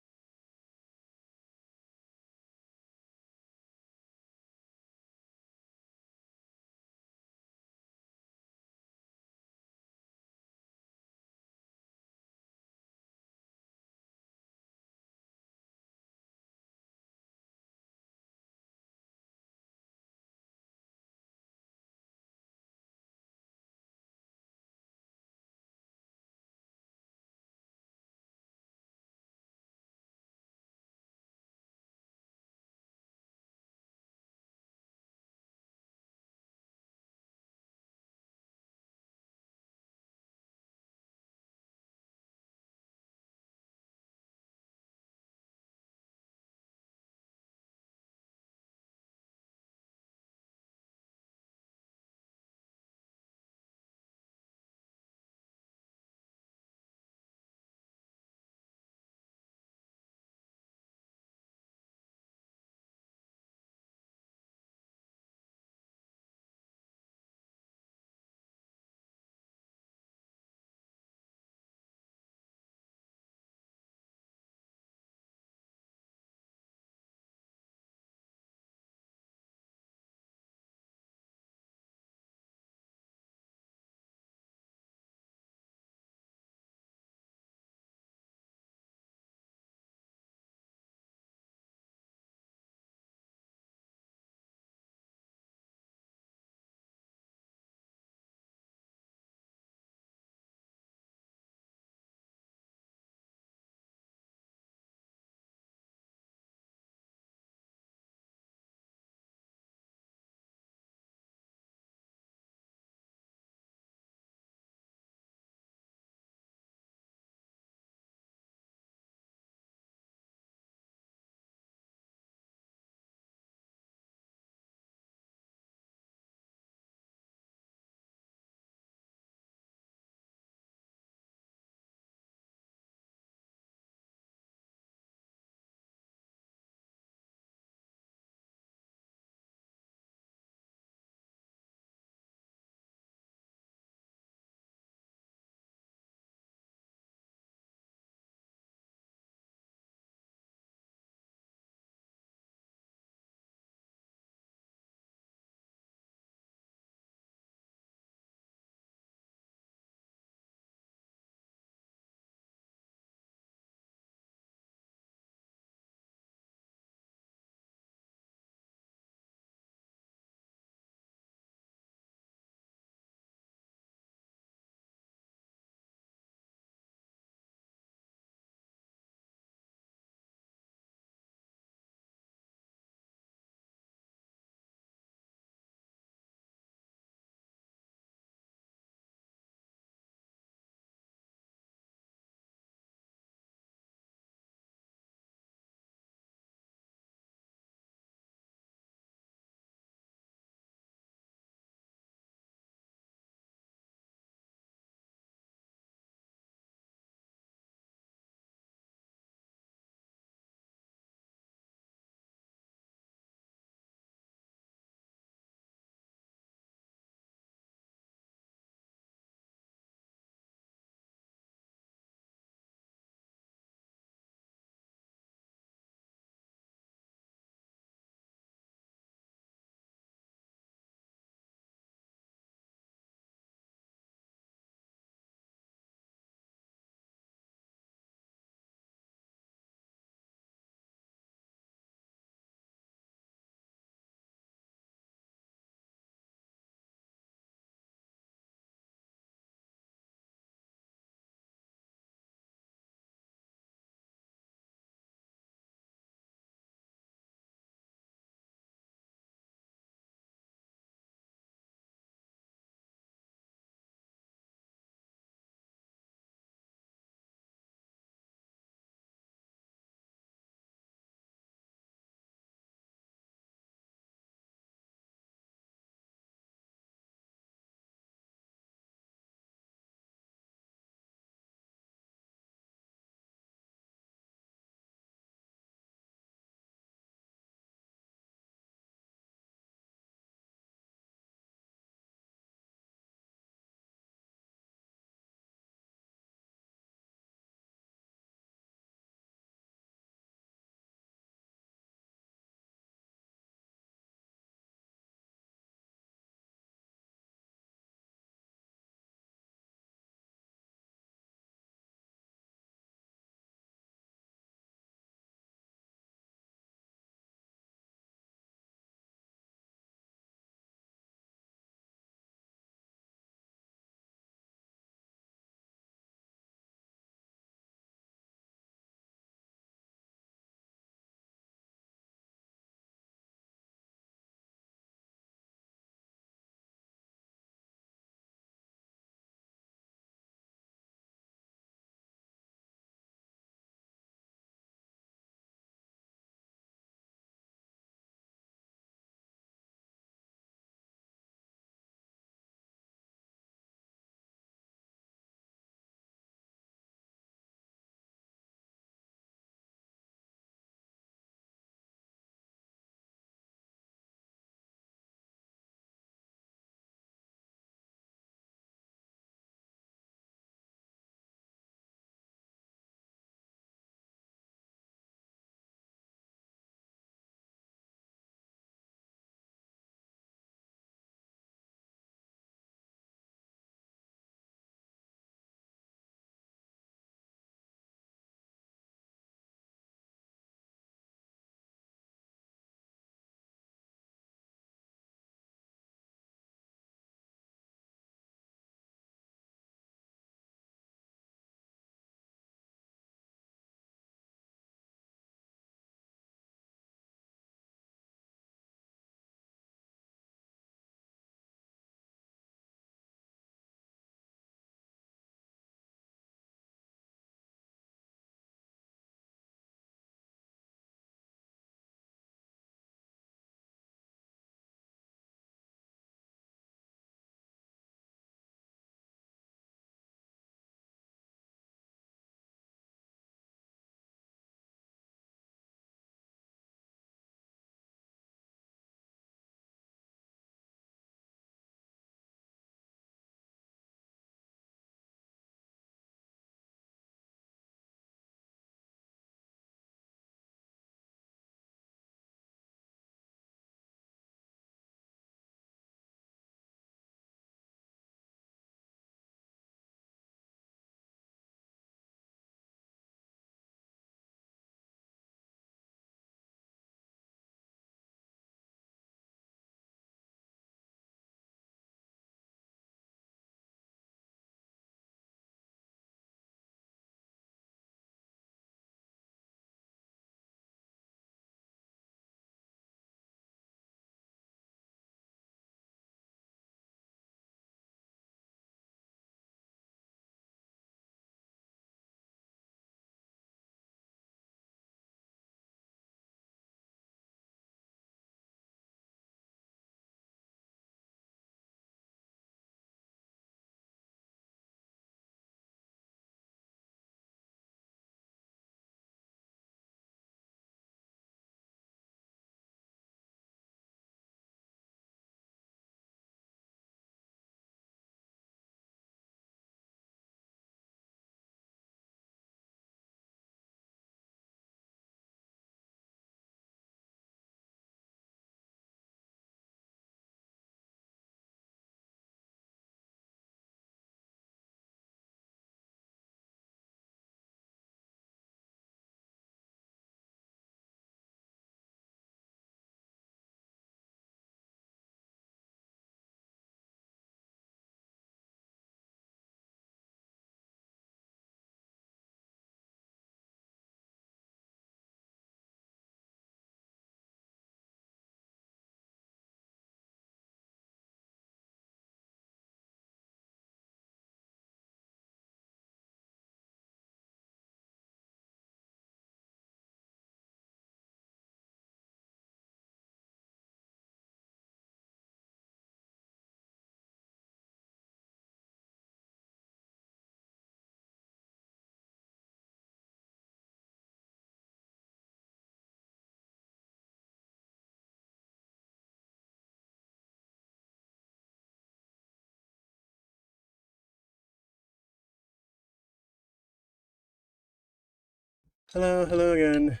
Hello, hello again.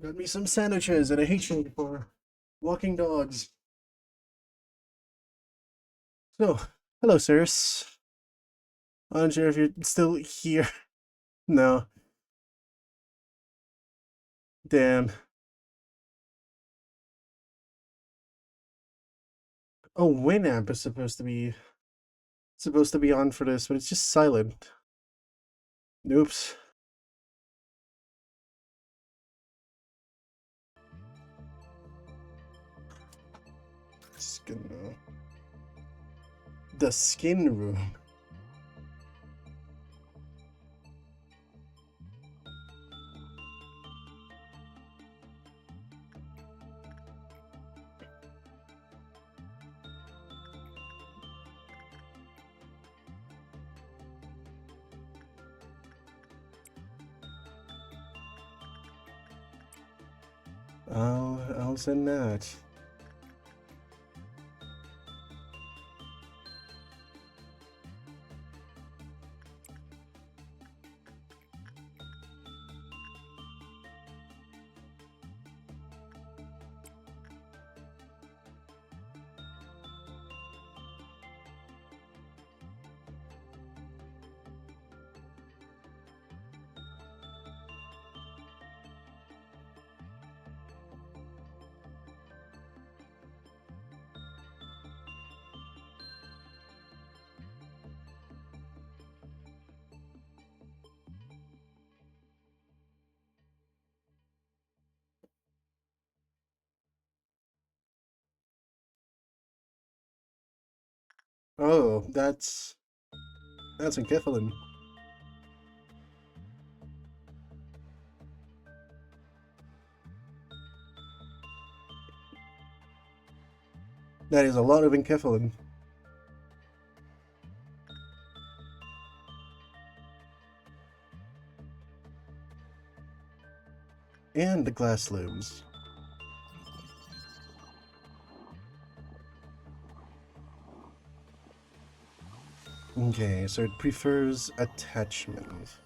Got me some sandwiches and a hatred for walking dogs. So, hello, sirs. I'm not sure if you're still here. No. Damn. Oh, Winamp is supposed to be on for this, but it's just silent. Oops. The skin room. I'll send that. Oh, that's enkephalin. That is a lot of enkephalin. And the glass looms. Okay, so it prefers attachment.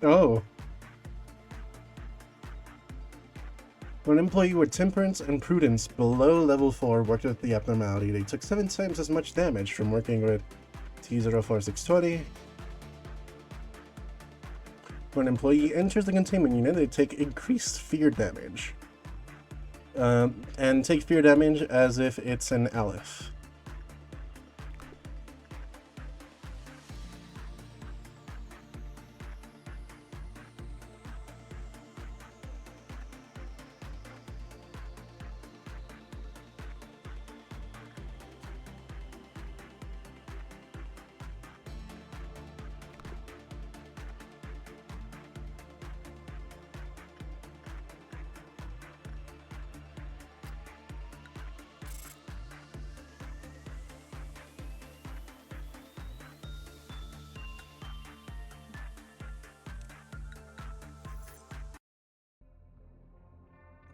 Oh. When an employee with temperance and prudence below level 4 worked with the abnormality, they took 7 times as much damage from working with T04620. When an employee enters the containment unit, they take increased fear damage. And take fear damage as if it's an Aleph.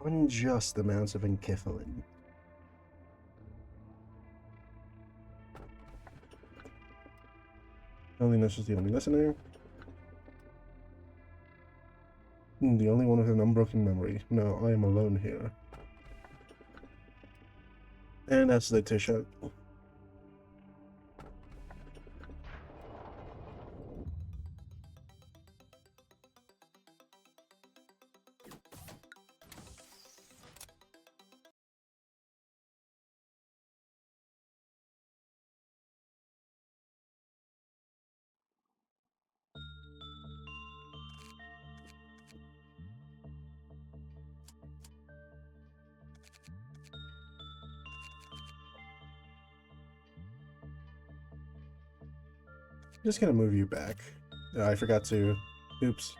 unjust amounts of enkephalin. Loneliness is the only listener. The only one with an unbroken memory. No, I am alone here. And that's Letitia. Just gonna move you back. I forgot to. Oops.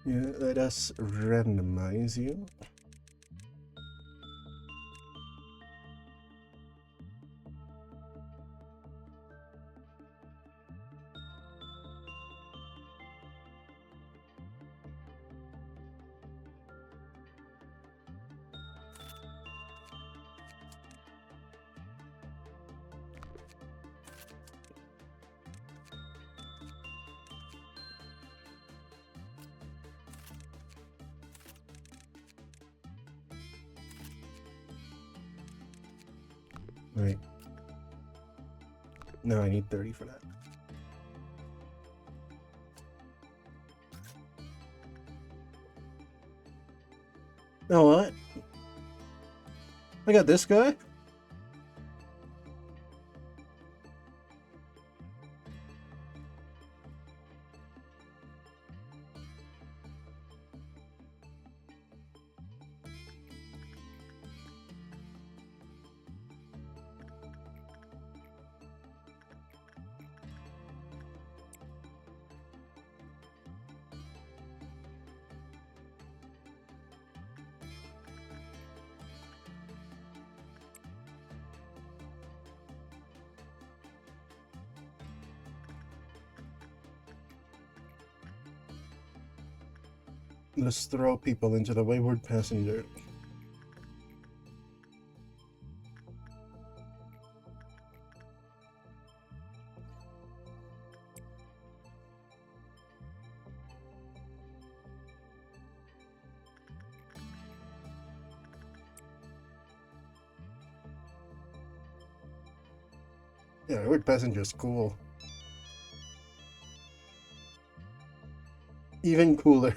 Yeah, let us randomize you. Wait. No, I need 30 for that. Know what? I got this guy. Let's throw people into the wayward passenger. Yeah, wayward passenger's cool. Even cooler.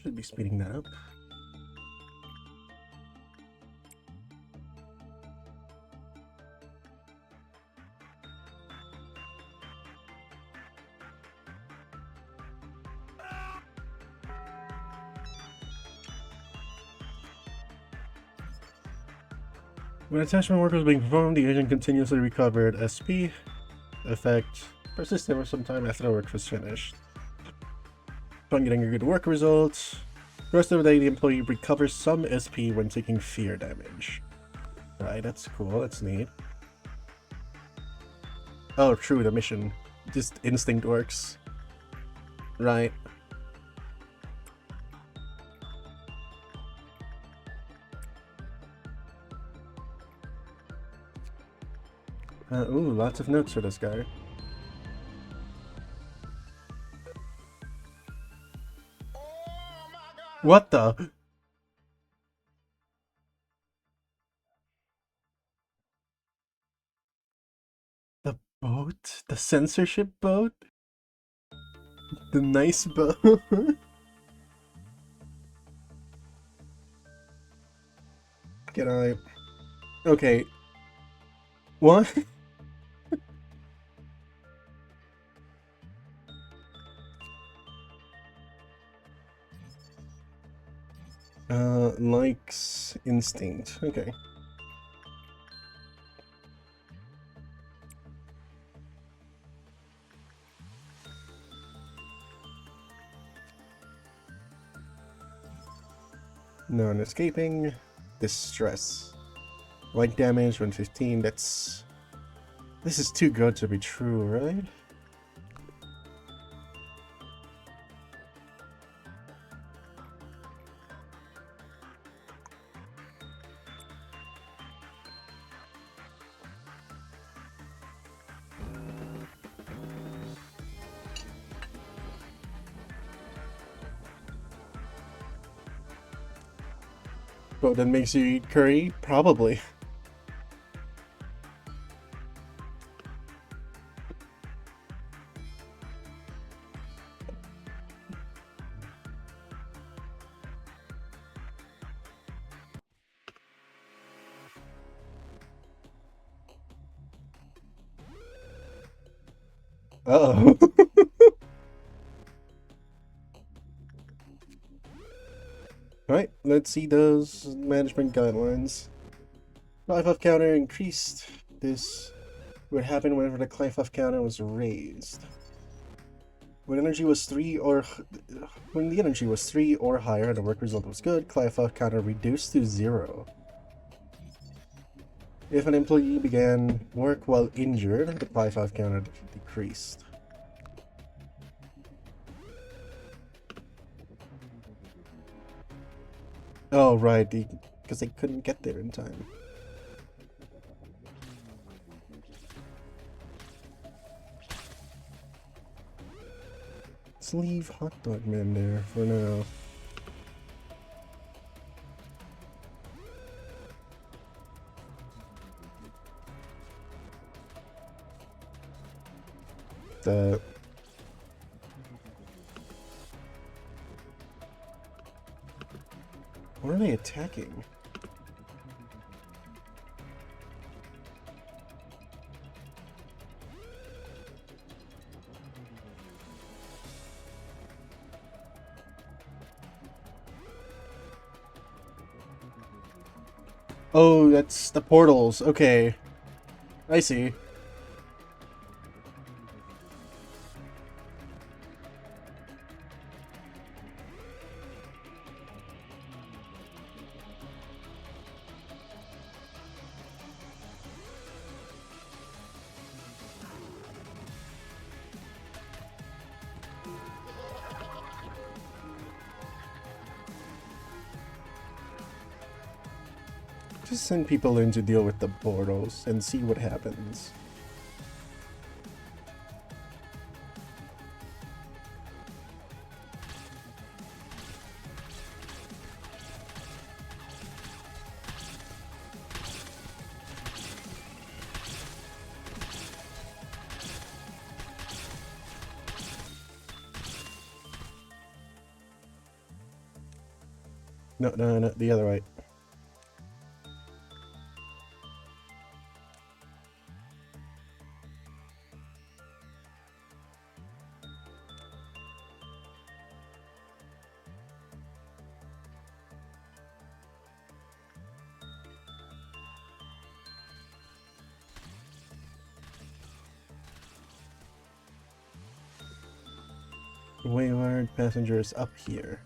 Should be speeding that up. When attachment work was being performed, the agent continuously recovered SP effect persisted for some time after the work was finished. Upon getting a good work result, the rest of the day the employee recovers some SP when taking fear damage. Right, that's cool, that's neat. Oh, true, the mission. Just instinct works. Right. Ooh, lots of notes for this guy. What the? The boat? The censorship boat? The nice boat? Can I... Okay. What? Likes instinct. Okay. Non-escaping. Distress. Light damage, 115. That's... This is too good to be true, right? But that makes you eat curry? Probably. Uh-oh. Alright, let's see those management guidelines. Life of counter increased. This would happen whenever the life of counter was raised. When energy was 3 or... When the energy was 3 or higher and the work result was good, life of counter reduced to 0. If an employee began work while injured, the life of counter decreased. Oh, right, because they couldn't get there in time. Let's leave Hot Dog Man there for now. What are they attacking? Oh, that's the portals. Okay. I see. Just send people in to deal with the portals and see what happens. No, no, no, the other way. Wayward passengers up here.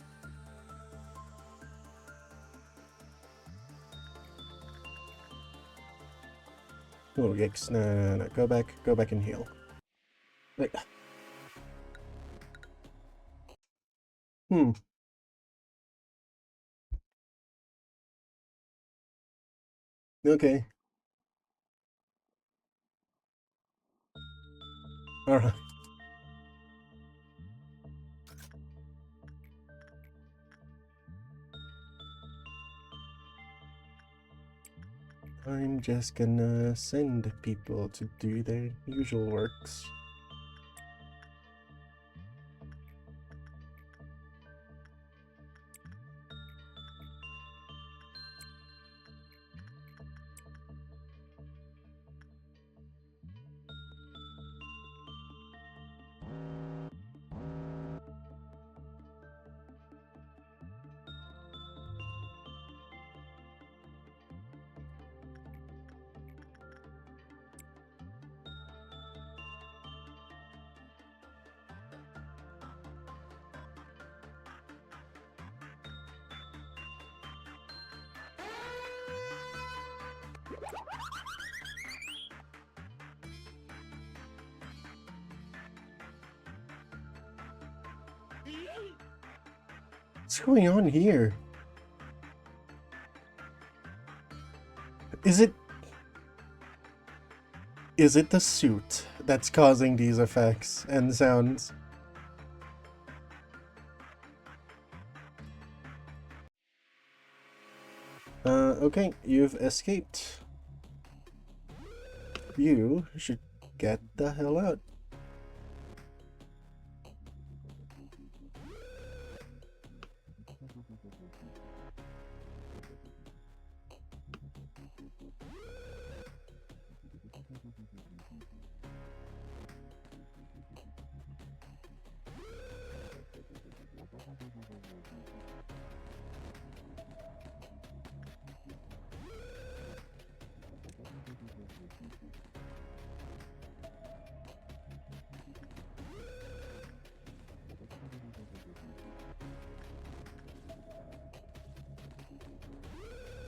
Oh, yikes. No, no, no, go back and heal. Wait. Hmm. Okay. Alright. I'm just gonna send people to do their usual works. What's going on here? Is it the suit that's causing these effects and sounds? Okay, you've escaped. You should get the hell out.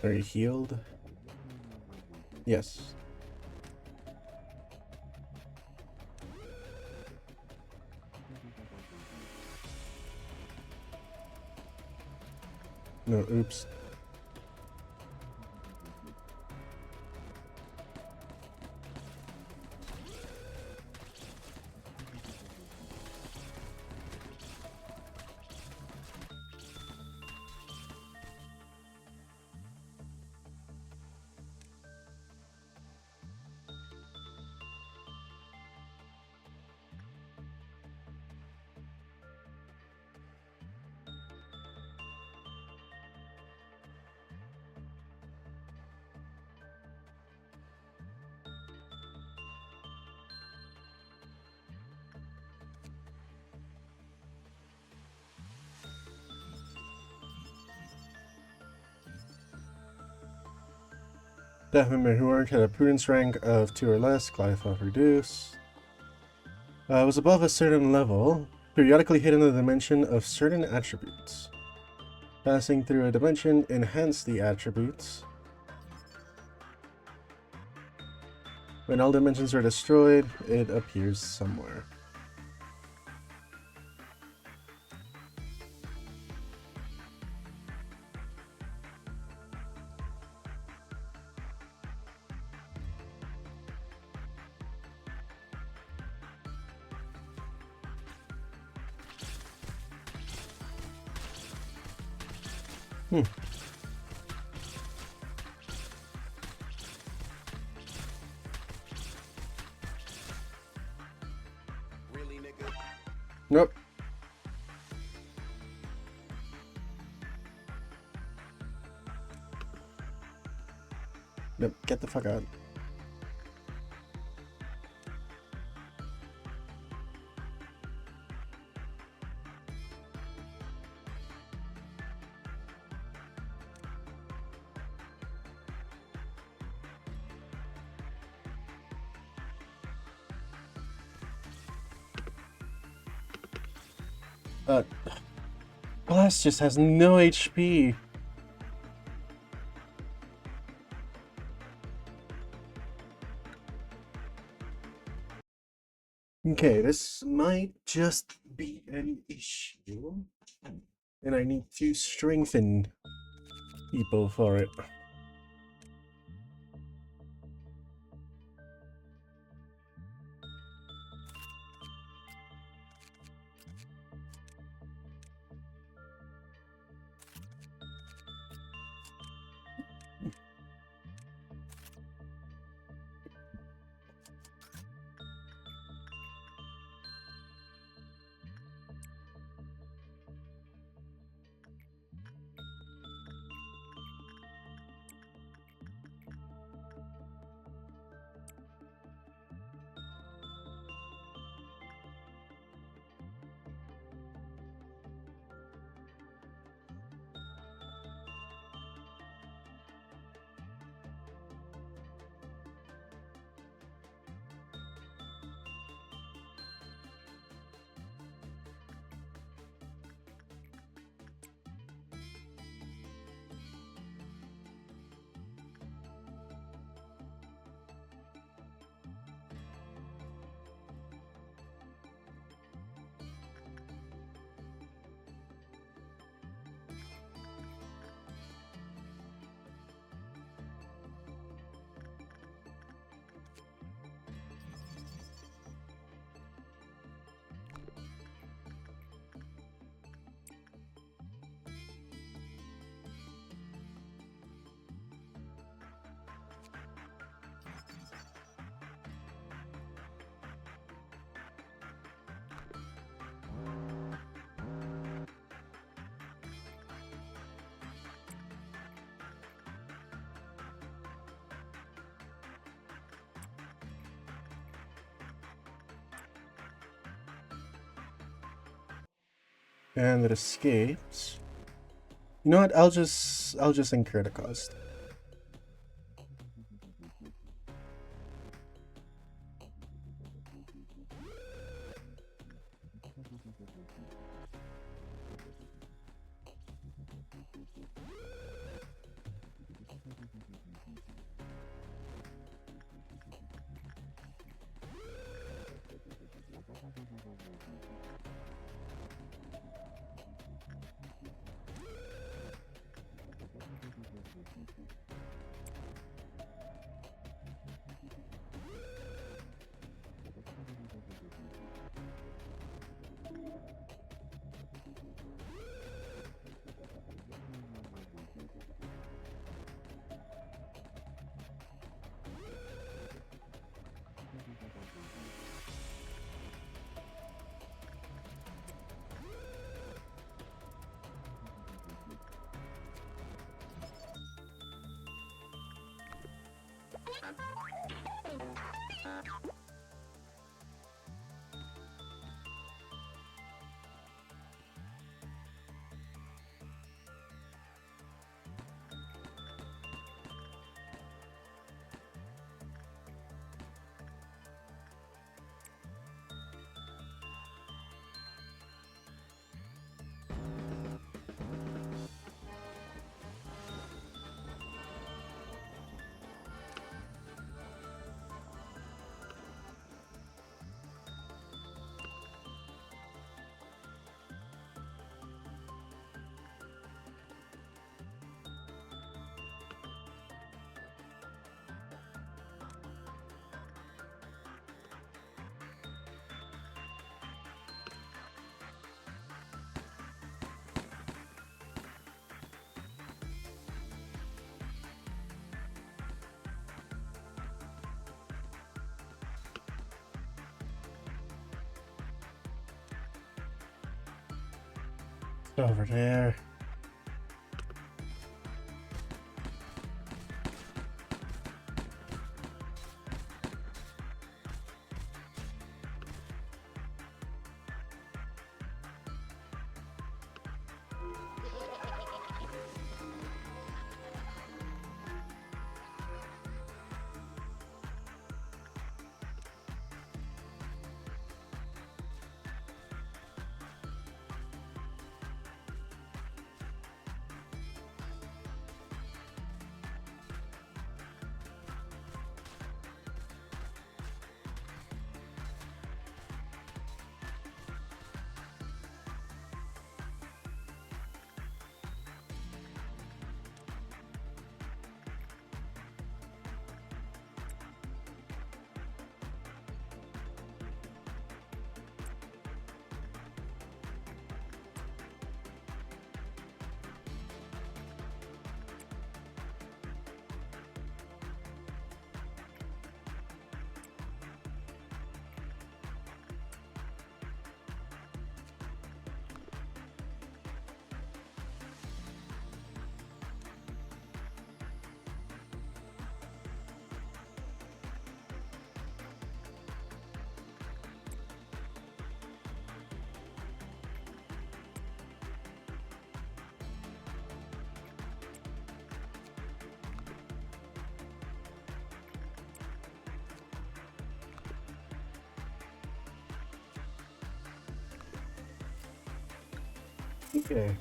Are you healed? Yes. No, oops. Death member who earned had a prudence rank of 2 or less, Goliath of reduce. Was above a certain level, periodically hit in the dimension of certain attributes. Passing through a dimension enhanced the attributes. When all dimensions are destroyed, it appears somewhere. Really, nigga? Nope. Nope, get the fuck out. Blast just has no HP. Okay, this might just be an issue. And I need to strengthen people for it. And it escapes. You know what? I'll just incur the cost. Over there. Okay.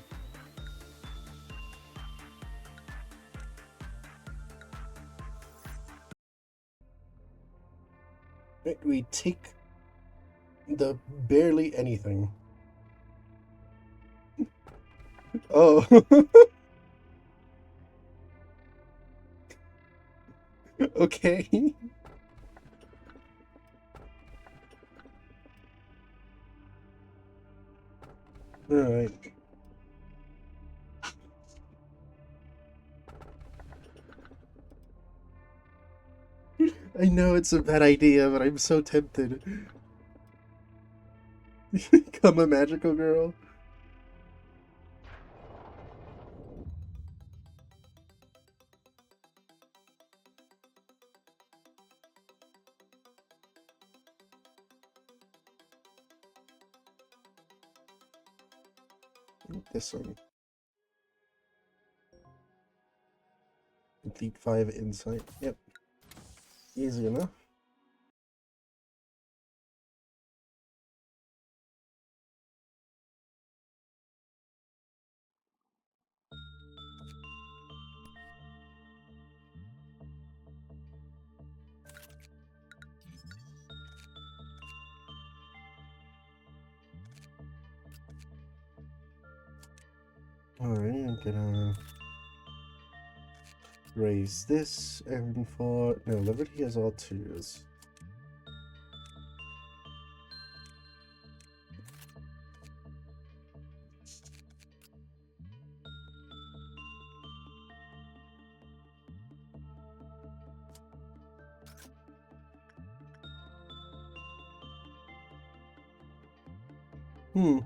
Right, we take the barely anything. Oh. Okay. Alright. I know it's a bad idea, but I'm so tempted. Become a magical girl. This one. Complete 5 insight. Yep. Easy enough. Alright, I'm gonna raise this, and for... No, Liberty has all 2s. Hmm.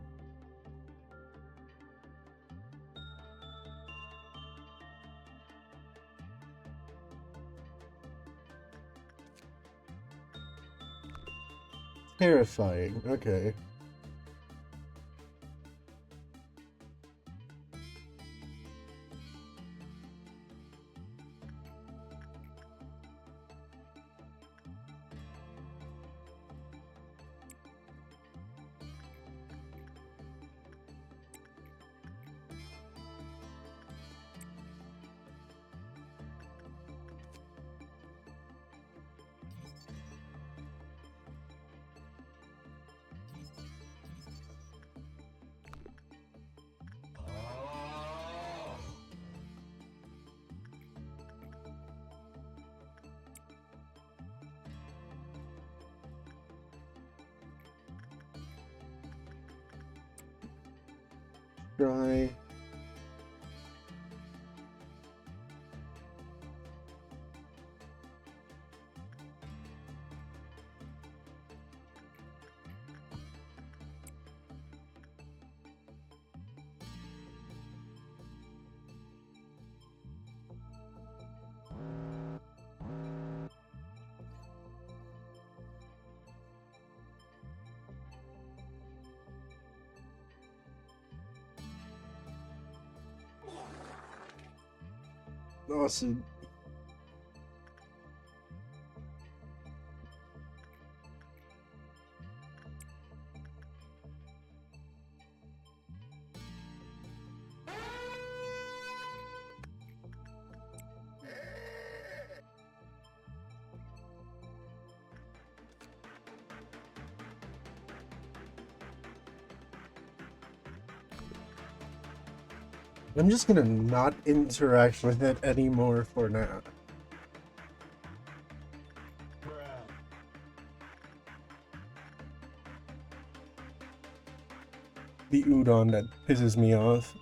Terrifying. Okay. Try... Awesome. I'm just gonna not interact with it anymore for now. The udon that pisses me off.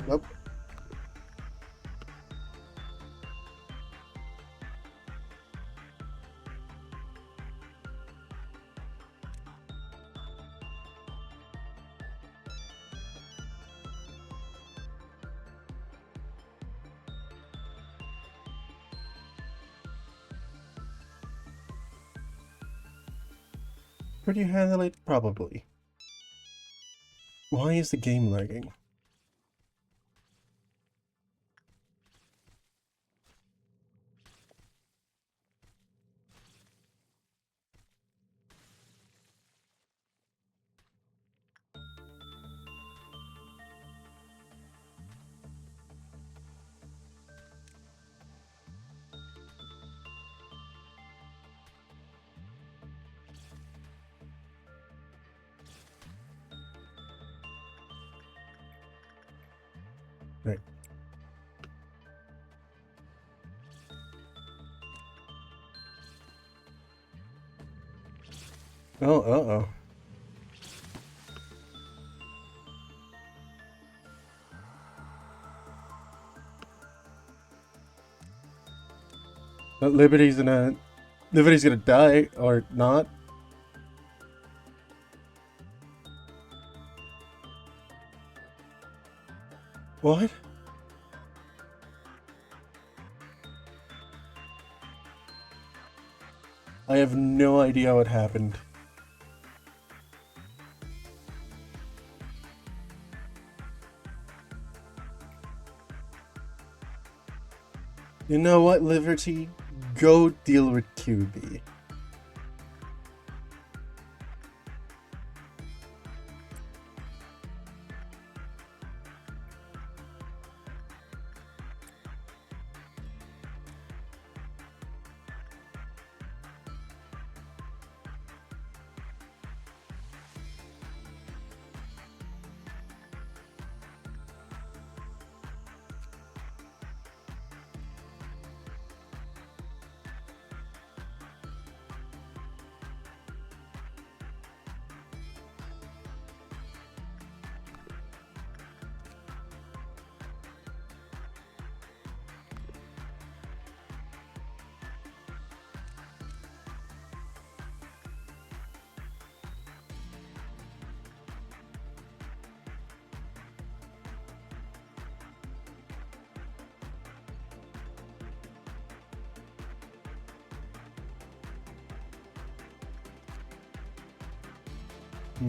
Nope. Could you handle it? Probably. Why is the game lagging? Right. Oh, uh-oh. That Liberty's gonna die, or not. What? I have no idea what happened. You know what, Liberty? Go deal with QB.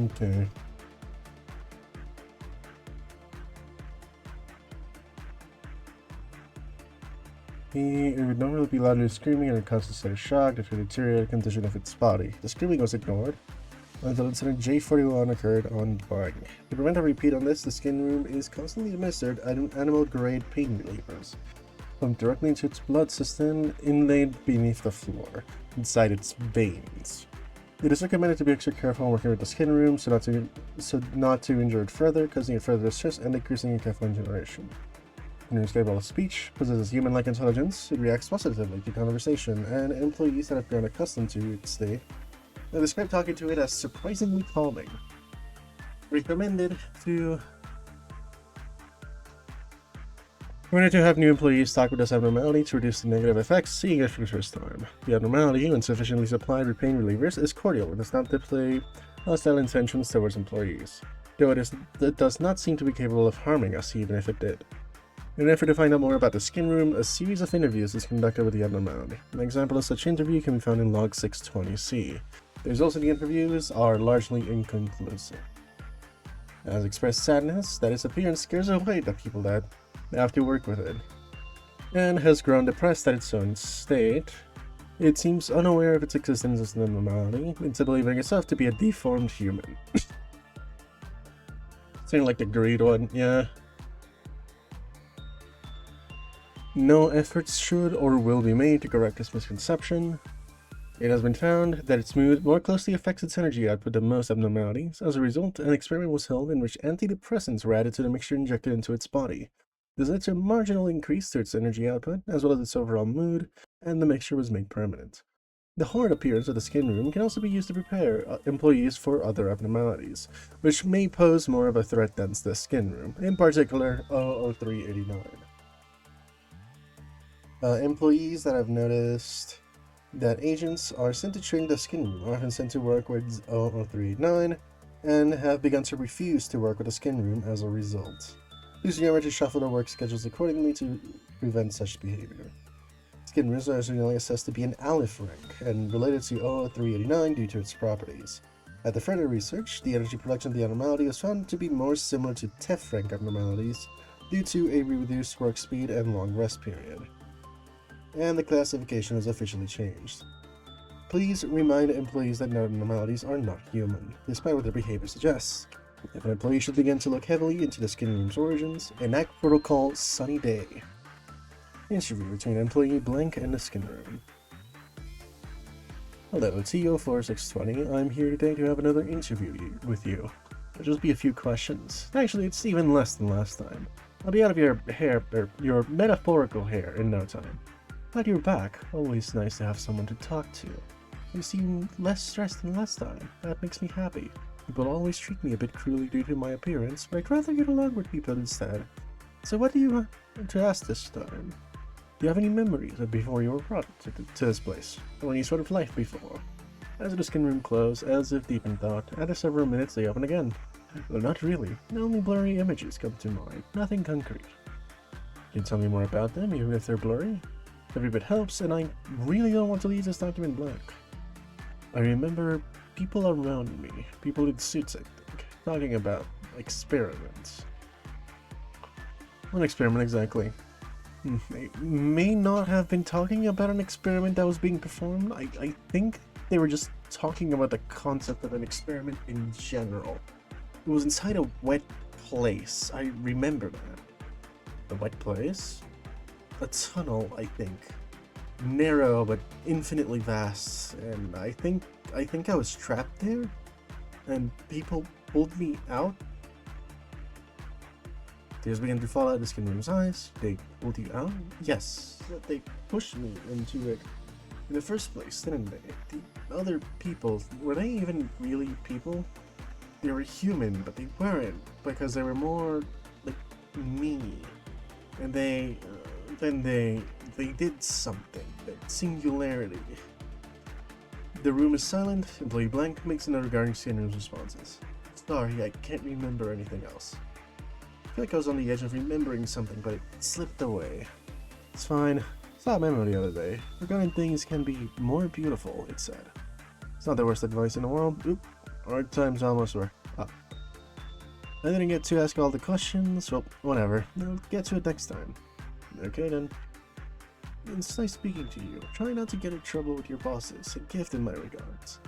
Okay. It would normally be loudly screaming and a constant state of shock if it deteriorated condition of its body. The screaming was ignored until incident J41 occurred on board. To prevent a repeat on this, the skin room is constantly administered animal-grade pain relievers, pumped directly into its blood system, inlaid beneath the floor, inside its veins. It is recommended to be extra careful when working with the skin room, so not to injure it further, causing it further distress and decreasing in caffeine generation. It is capable of speech, possesses human-like intelligence, it reacts positively to conversation, and employees that have grown accustomed to its state describe talking to it as surprisingly calming. Recommended to have new employees talk with this abnormality to reduce the negative effects, seeing it for the first time. The abnormality, when sufficiently supplied with pain relievers, is cordial and does not display hostile intentions towards employees, though it does not seem to be capable of harming us even if it did. In an effort to find out more about the skin room, a series of interviews is conducted with the abnormality. An example of such interview can be found in log 620C. The results of the interviews are largely inconclusive. It has expressed sadness that its appearance scares away the people that have to work with it, and has grown depressed at its own state. It seems unaware of its existence as an abnormality, into believing itself to be a deformed human. Something like the greed one, yeah. No efforts should or will be made to correct this misconception. It has been found that its mood more closely affects its energy output than most abnormalities. As a result, an experiment was held in which antidepressants were added to the mixture injected into its body. This led to a marginal increase to its energy output, as well as its overall mood, and the mixture was made permanent. The horrid appearance of the skin room can also be used to prepare employees for other abnormalities, which may pose more of a threat than the skin room, in particular 00389. Employees that have noticed that agents are sent to train the skin room are often sent to work with 00389 and have begun to refuse to work with the skin room as a result. Please remember to shuffle the work schedules accordingly to prevent such behavior. Skin rooms are originally assessed to be an Aleph rank and related to 00389 due to its properties. After further research, the energy production of the abnormality was found to be more similar to Tef rank abnormalities due to a reduced work speed and long rest period. And the classification is officially changed. Please remind employees that abnormalities are not human, despite what their behavior suggests. If an employee should begin to look heavily into the skin room's origins, enact Protocol Sunny Day. Interview between employee blank and the skin room. Hello, TO4620. I'm here today to have another interview with you. It'll just be a few questions. Actually, it's even less than last time. I'll be out of your hair, or your metaphorical hair, in no time. Glad you're back. Always nice to have someone to talk to. You seem less stressed than last time. That makes me happy. People always treat me a bit cruelly due to my appearance, but I'd rather get along with people instead. So what do you want to ask this time? Do you have any memories of before you were brought to this place, or any sort of life before? As the skin room closed, as if deep in thought, after several minutes they open again. Well, not really. Only blurry images come to mind, nothing concrete. Can you tell me more about them, even if they're blurry? Every bit helps, and I really don't want to leave this document blank. I remember people around me, people in suits I think, talking about experiments. What experiment exactly? They may not have been talking about an experiment that was being performed. I think they were just talking about the concept of an experiment in general. It was inside a wet place. I remember that. The wet place? A tunnel, I think. Narrow but infinitely vast, and I think I was trapped there, and people pulled me out. Tears began to fall out of Skin Room's eyes. They pulled you out? Yes, but they pushed me into it in the first place, didn't they? The other people, were they even really people? They were human, but they weren't, because they were more like me. And they did something. That singularity. The room is silent. Employee Blank makes a note regarding Skin Room's responses. Sorry, I can't remember anything else. I feel like I was on the edge of remembering something, but it slipped away. It's fine. Saw a memo the other day. Forgotten things can be more beautiful, it said. It's not the worst advice in the world. Oop. Our time's almost up. I didn't get to ask all the questions. Well, whatever. I'll get to it next time. Okay then. It's nice speaking to you. Try not to get in trouble with your bosses. A gift in my regards.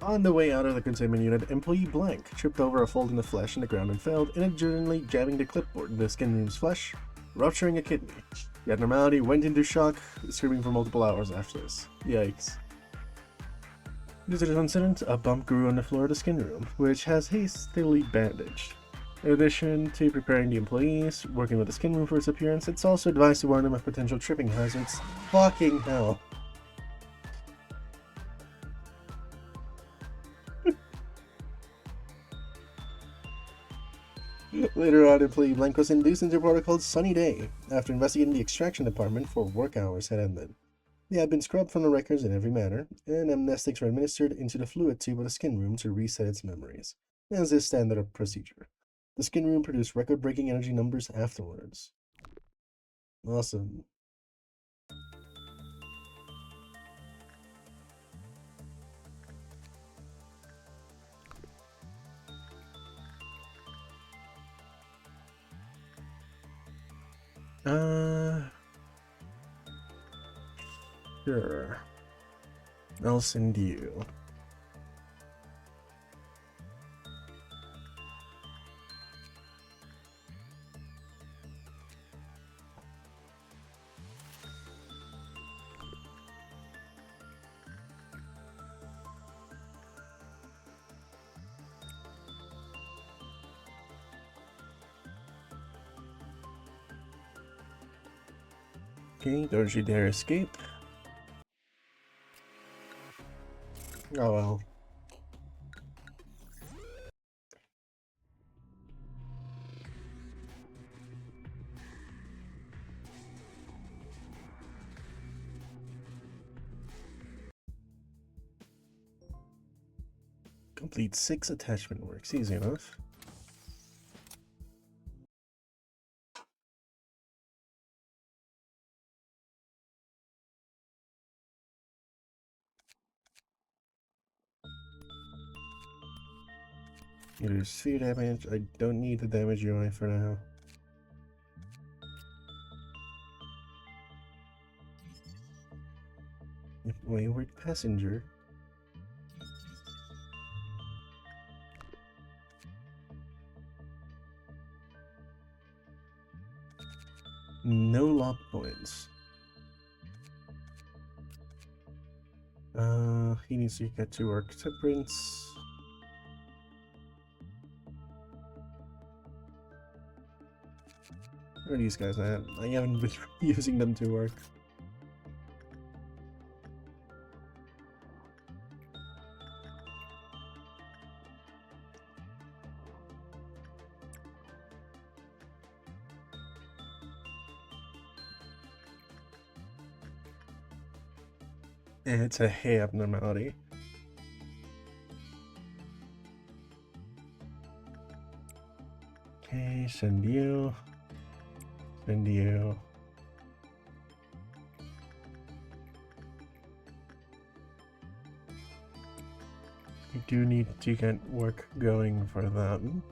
On the way out of the containment unit, Employee Blank tripped over a fold in the flesh in the ground and failed, inadvertently jamming the clipboard into the Skin Room's flesh, rupturing a kidney. The abnormality went into shock, screaming for multiple hours after this. Yikes. Due to this incident, a bump grew on the floor of the Skin Room, which has hastily bandaged. In addition to preparing the employees, working with the Skin Room for its appearance, it's also advised to warn them of potential tripping hazards. Fucking hell. Later on, Employee Blank was induced into a protocol called Sunny Day, after investigating the extraction department for work hours had ended. They had been scrubbed from the records in every manner, and amnestics were administered into the fluid tube of the Skin Room to reset its memories, as is standard procedure. The Skin Room produced record-breaking energy numbers afterwards. Awesome. Sure. I'll send you. Okay, don't you dare escape. Oh well. Complete 6 attachment works, easy enough. There's sphere damage. I don't need the damage UI for now. Wayward passenger. No lock points. He needs to get to archetype prints. Where are these guys at? I haven't been using them to work. It's a hair abnormality. Okay, send you. Send you. We do need to get work going for them.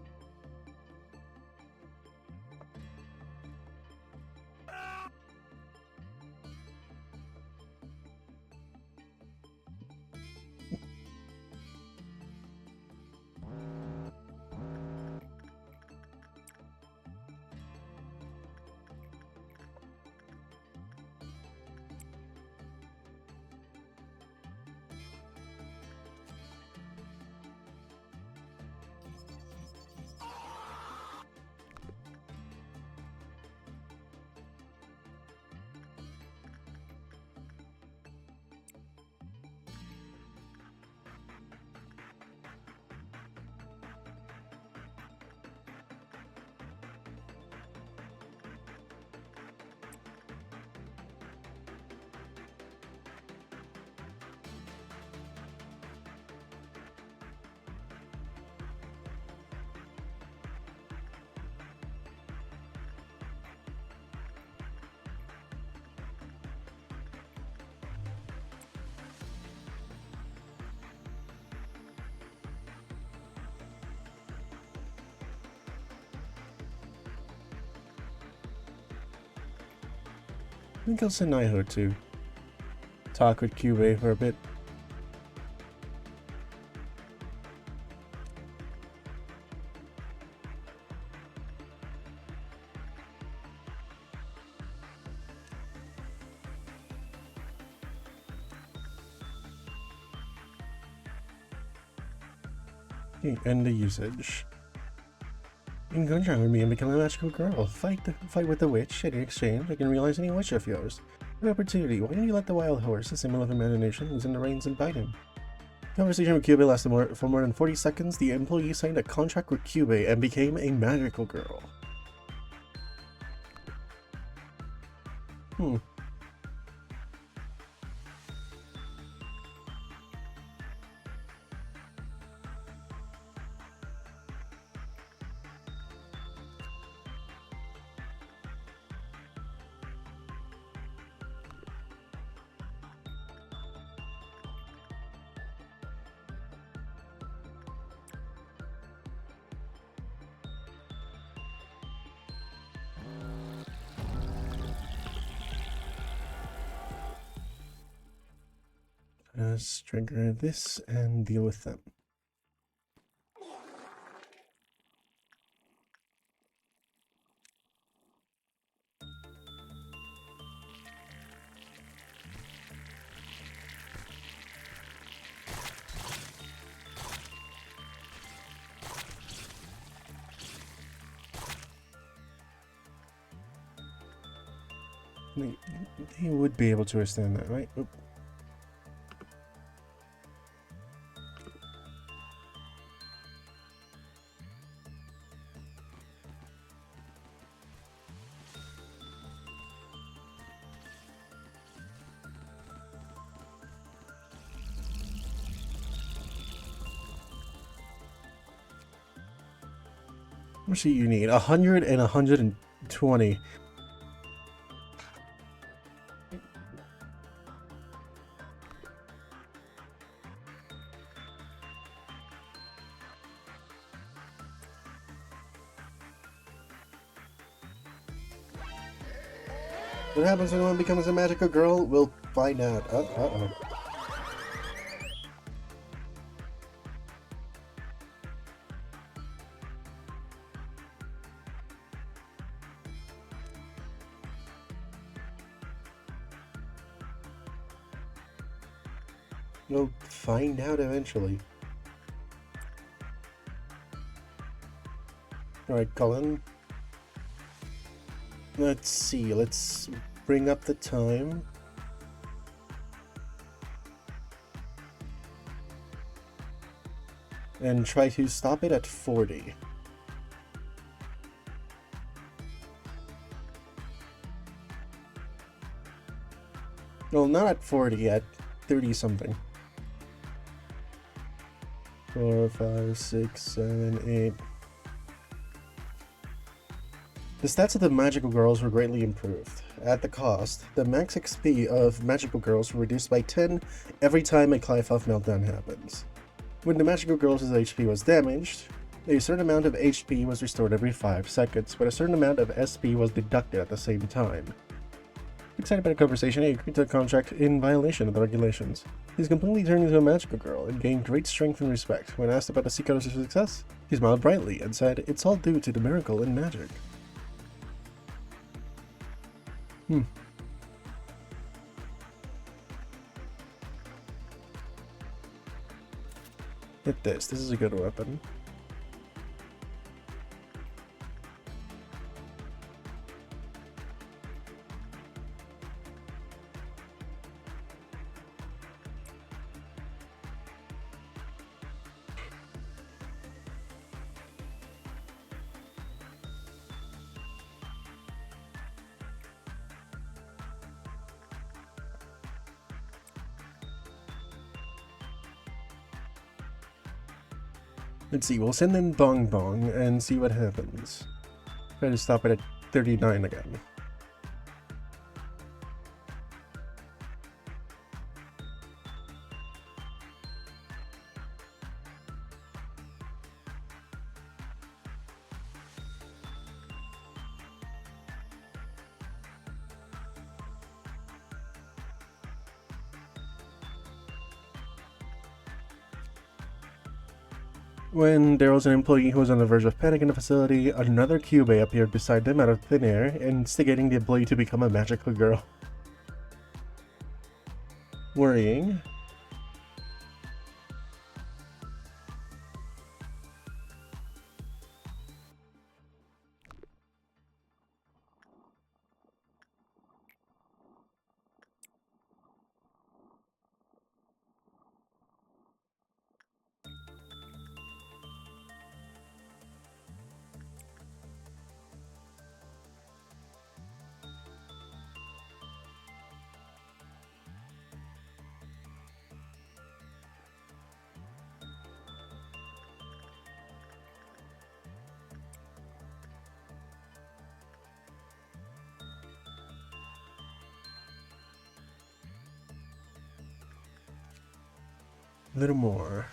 I think I'll send Naiho to talk with Cube for a bit. Okay, end the usage. You can contract with me and become a magical girl. Fight with the witch, and in exchange, I can realize any wish of yours. An opportunity. Why don't you let the wild horse, a symbol of imagination, loosen the reins and bite him? Conversation with Cube lasted for more than 40 seconds. The employee signed a contract with Cube and became a magical girl. Let's trigger this and deal with them. They would be able to withstand that, right? Oop. How much do you need? 100 and 120. What happens when one becomes a magical girl? We'll find out. Uh-oh. We'll find out eventually. Alright, Colin. Let's see, let's bring up the time. And try to stop it at 40. Well, not at 40 yet. 30 something. 4, 5, 6, 7, 8. The stats of the magical girls were greatly improved. At the cost, the max XP of magical girls were reduced by 10 every time a Clive-Off meltdown happens. When the magical girl's HP was damaged, a certain amount of HP was restored every 5 seconds, but a certain amount of SP was deducted at the same time. Excited by the conversation, he agreed to a contract in violation of the regulations. He's completely turned into a magical girl and gained great strength and respect. When asked about the secret of his success, he smiled brightly and said, "It's all due to the miracle in magic." Hit this. This is a good weapon. Let's see, we'll send in Bong Bong and see what happens. Try to stop it at 39 again. When there was an employee who was on the verge of panic in the facility, another Kyubey appeared beside them out of thin air, instigating the employee to become a magical girl. Worrying. A little more.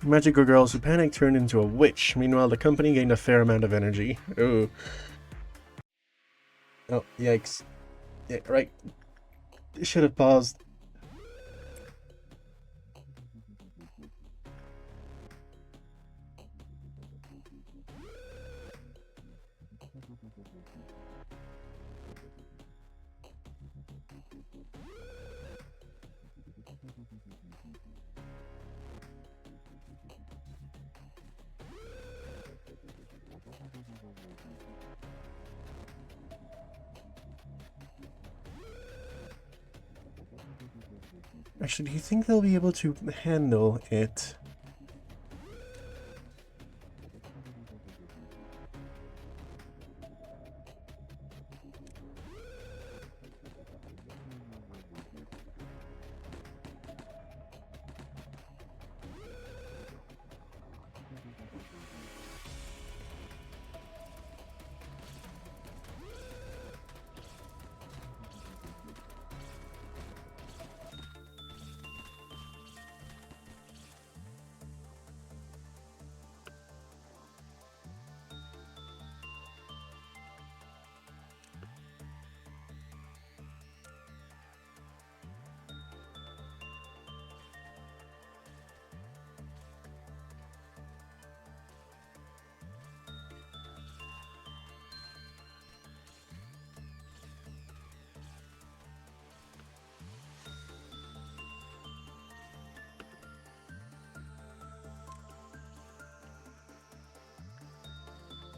Magical girls who panicked turned into a witch. Meanwhile, the company gained a fair amount of energy. Ooh. Oh, yikes. Yeah, right. Should have paused. Actually, do you think they'll be able to handle it?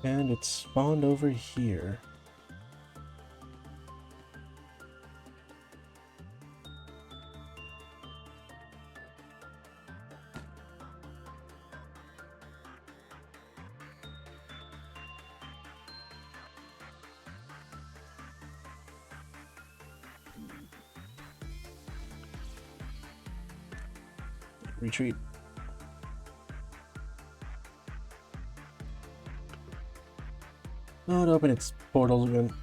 And it spawned over here. Retreat. Oh, it opened its portals again.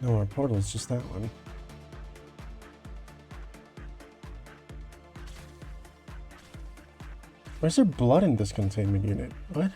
No, our portal is just that one. Why is there blood in this containment unit? What?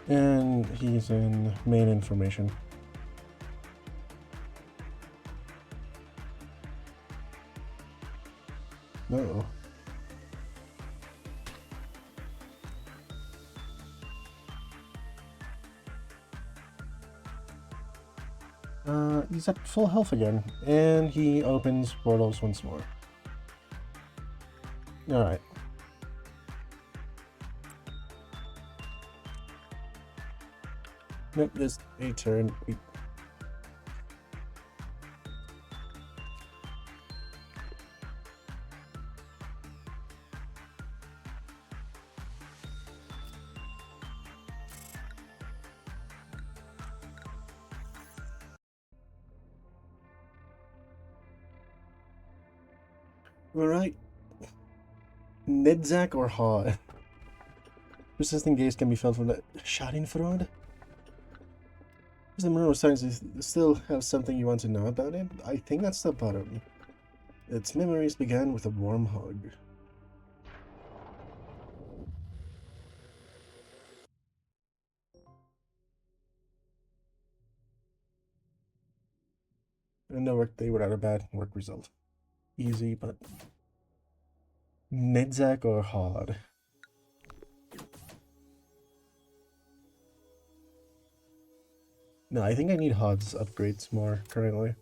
And he's in main information. No. He's at full health again, and he opens portals once more. Alright. Nope, just a turn. Alright. Nidzak or Haw? Persistent gaze can be felt from the Schadenfreude. Is the Monroe starting to still have something you want to know about it? I think that's the bottom. Its memories began with a warm hug. And no work day without a bad work result. Easy, but... Nidzak or hard? No, I think I need Hod's upgrades more currently.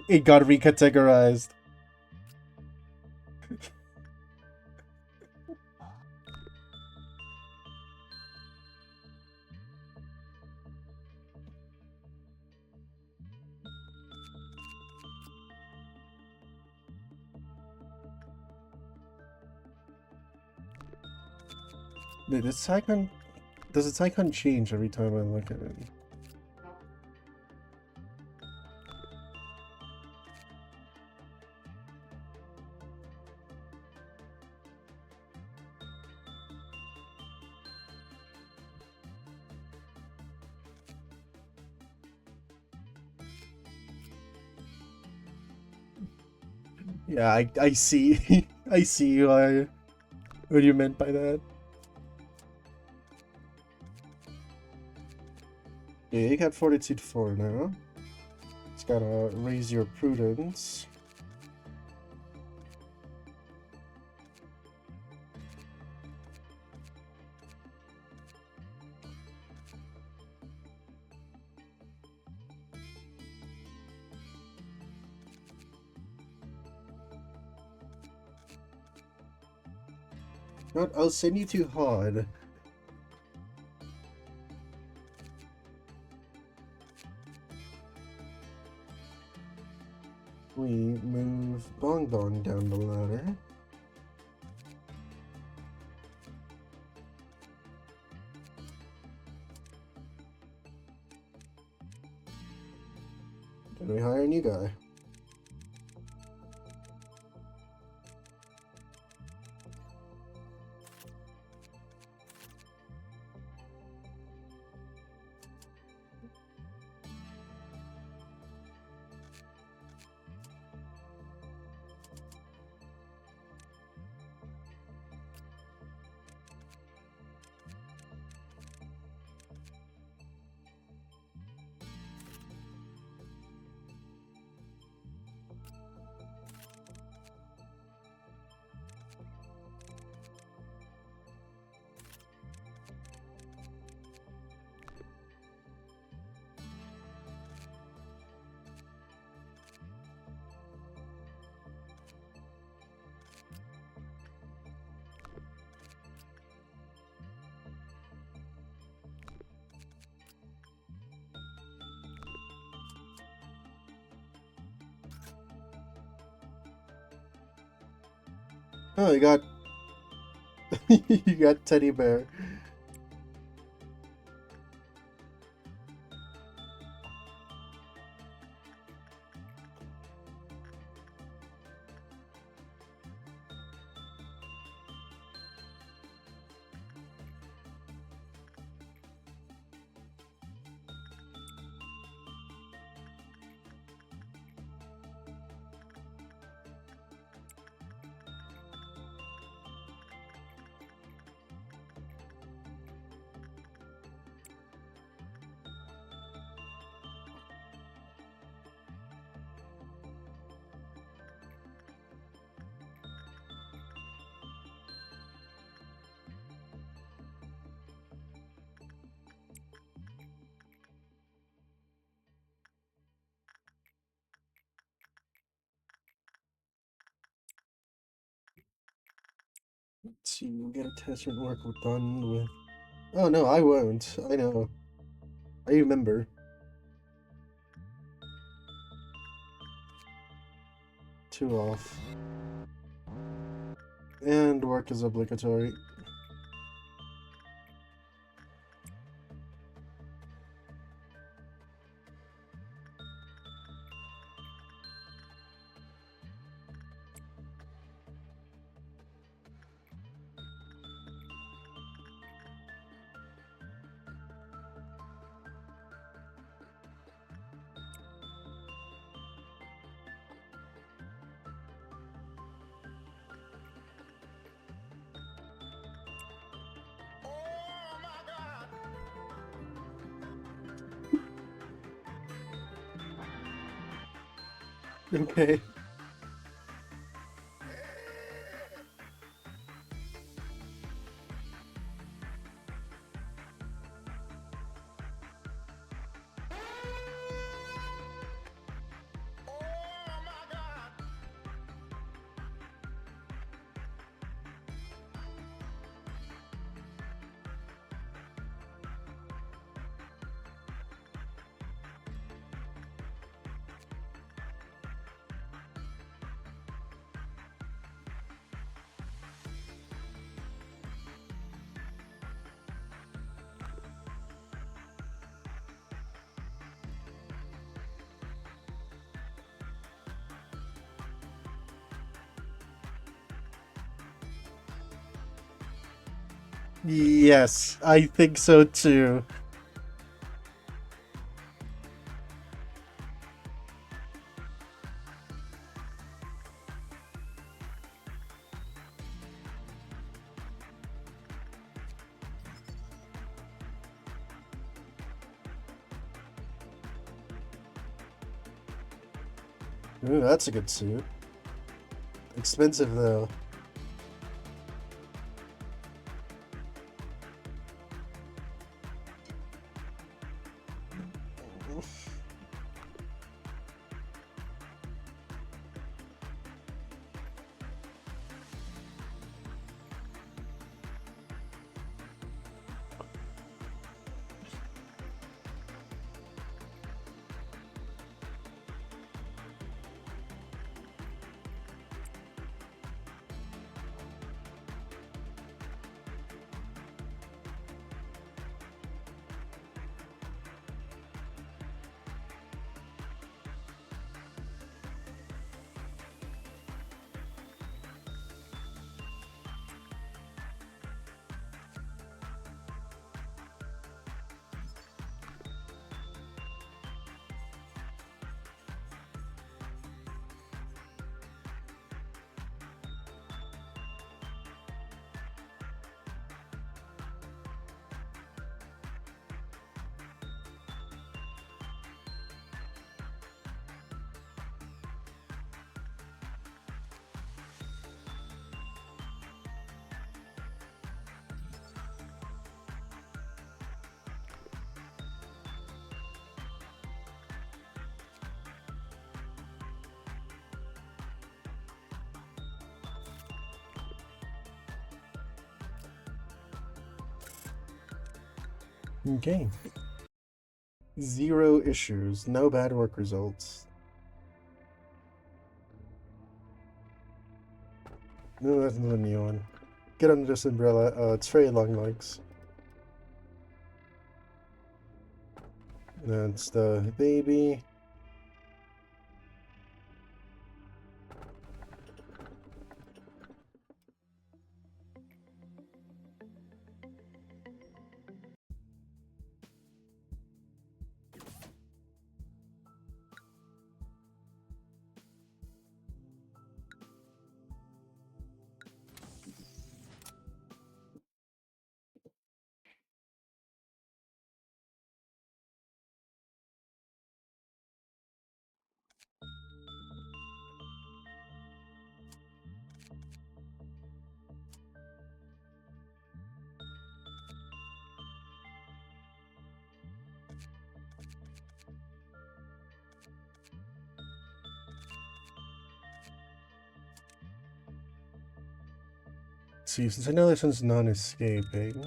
It got recategorized. Dude, this icon... Does its icon change every time I look at it? Yeah, I see. I see what you meant by that. Okay, you got Fortitude 4 now. It's gotta raise your prudence. Not, I'll send you to Hod. We move Bong Bong down the ladder. Then we hire a new guy. Oh, you got you got Teddy Bear. Let's see, we'll get attachment work done with. Oh no, I won't. I know. I remember. Two off. And work is obligatory. Okay. Yes, I think so too. Ooh, that's a good suit. Expensive though. Okay. 0 issues, no bad work results. No, that's another new one. Get under this umbrella. It's very long legs. That's the baby. Let's see, since I know this one's non-escaping.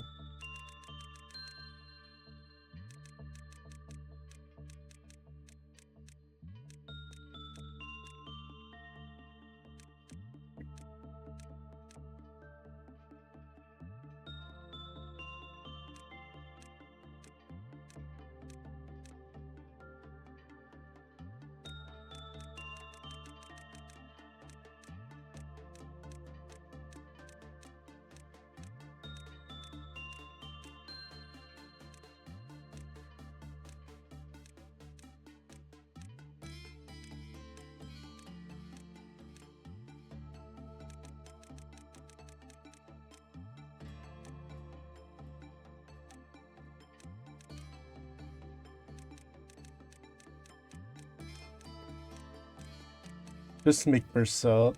Just make myself.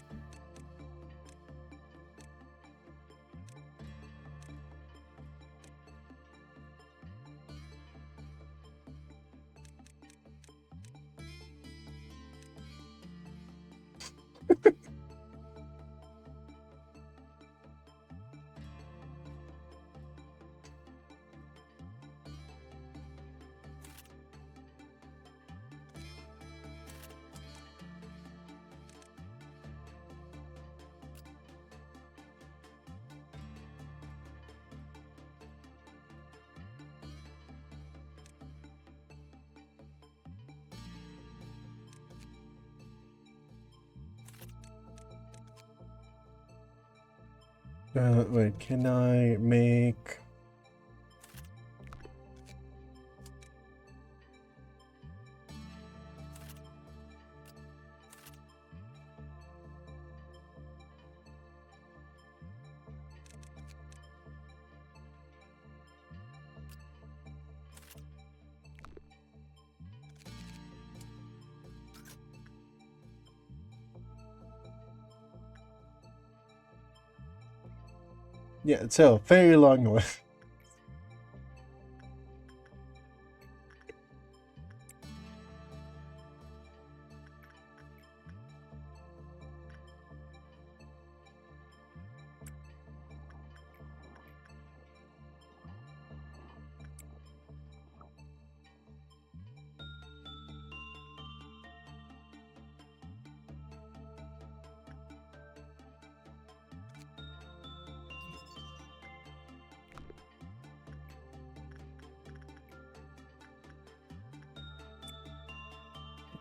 Wait, can I make... Yeah, so very long way.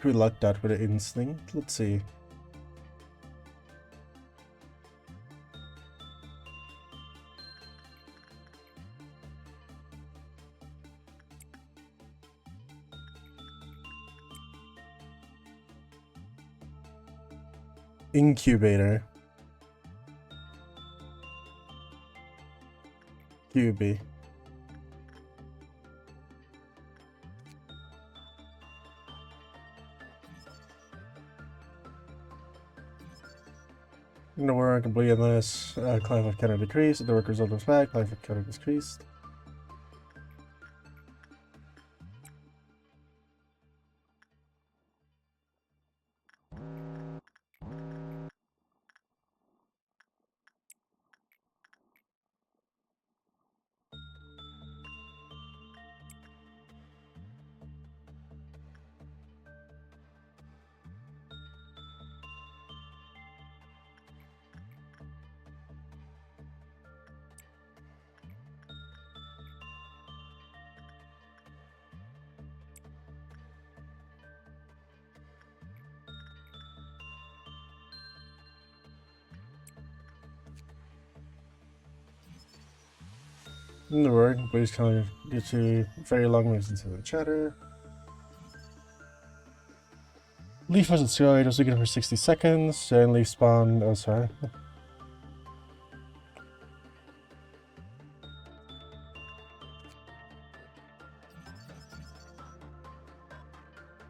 We lucked out with an instinct. Let's see. Incubator. QB. No work complete unless client of counter decreased. If the work result is back, client of counter decreased. No work, please can get to very long moves into the chatter. Leaf wasn't slow, it was looking for 60 seconds, and leaf spawned. Oh, sorry.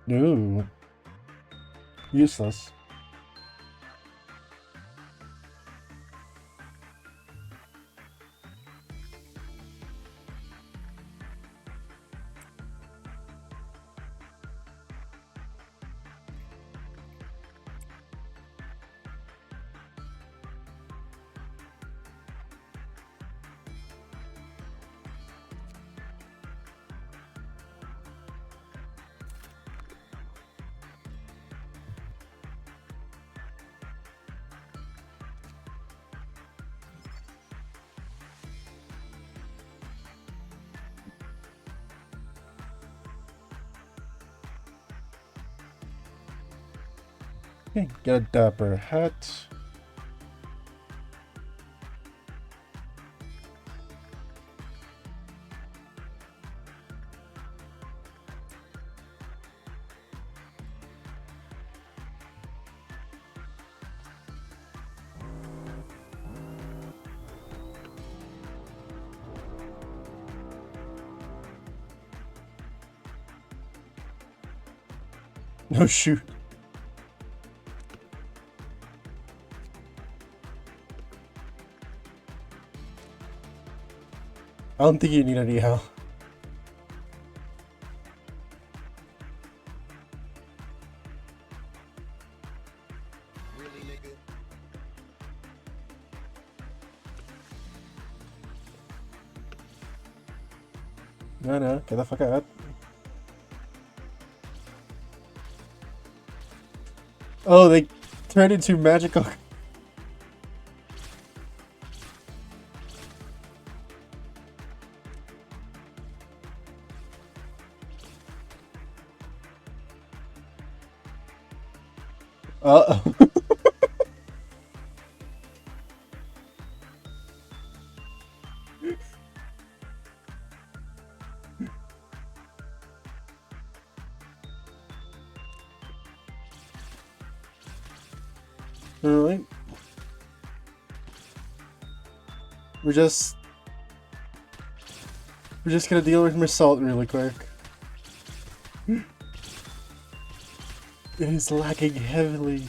Ooh. Useless. Okay, get a dapper hat. No shoot. I don't think you need any help. No, get the fuck out. Oh, they turned into magical. Uh-oh. Alright. We're just gonna deal with Mersault really quick. It is lagging heavily.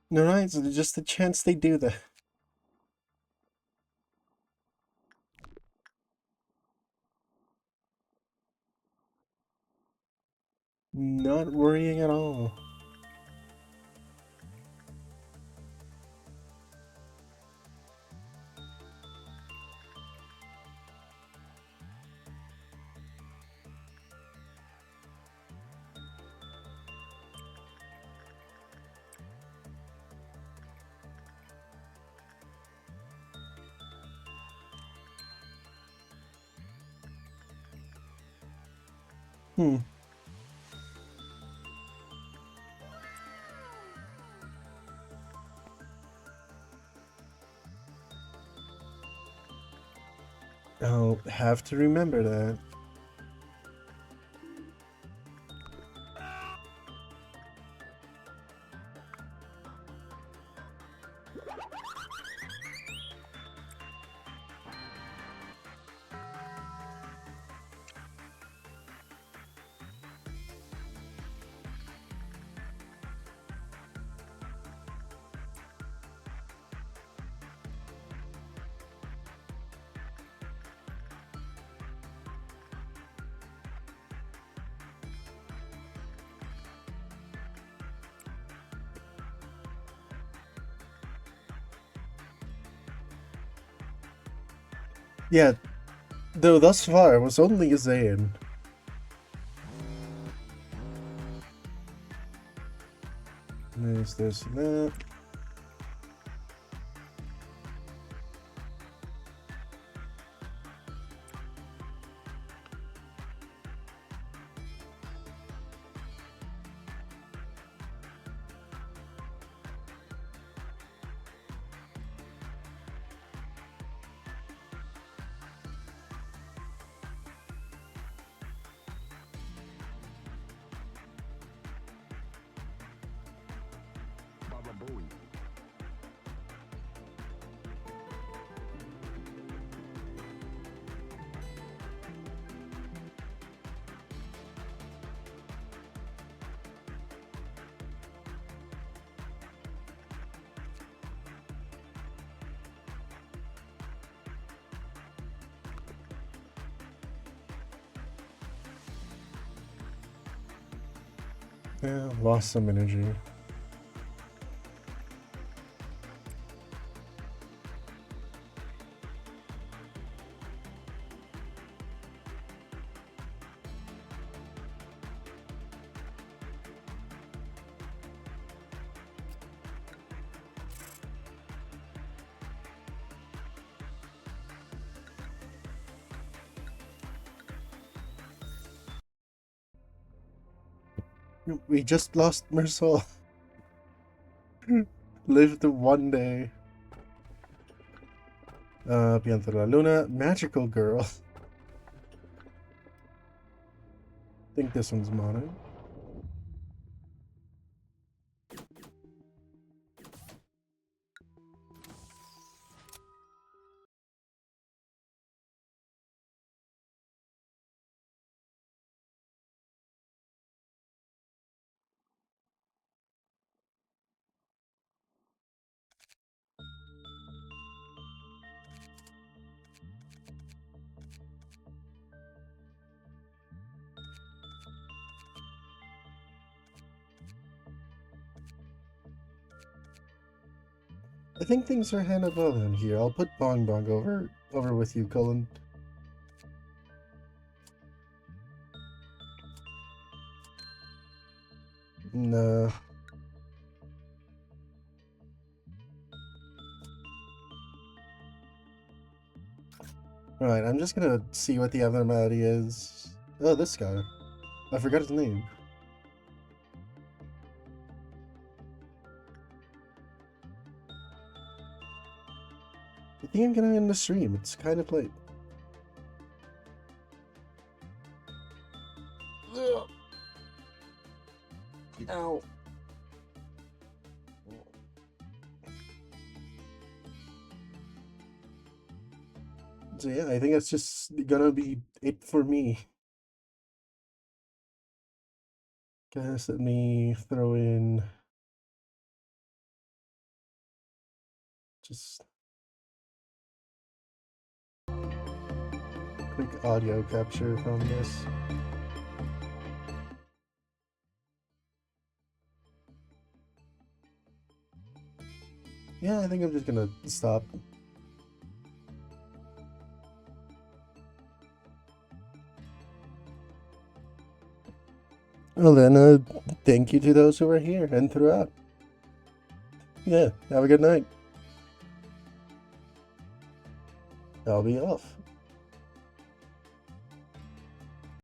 No, right, so just the chance they do that. Not worrying at all. Hmm. I'll have to remember that. Yeah, though thus far it was only a Zayn. There's this and that. Yeah, lost some energy. We just lost Mersol. Lived one day. Pianta la Luna, Magical Girl. Think this one's mono. I think things are kind of well in here. I'll put Bong Bong over with you, Cullen. No. Alright, I'm just gonna see what the abnormality is. Oh, this guy. I forgot his name. I think I'm gonna end the stream. It's kind of late. Ugh. Ow. So yeah, I think that's just gonna be it for me. Guys, let me throw in just quick audio capture from this. Yeah, I think I'm just gonna stop. Well then, thank you to those who are here and throughout. Yeah, have a good night. I'll be off.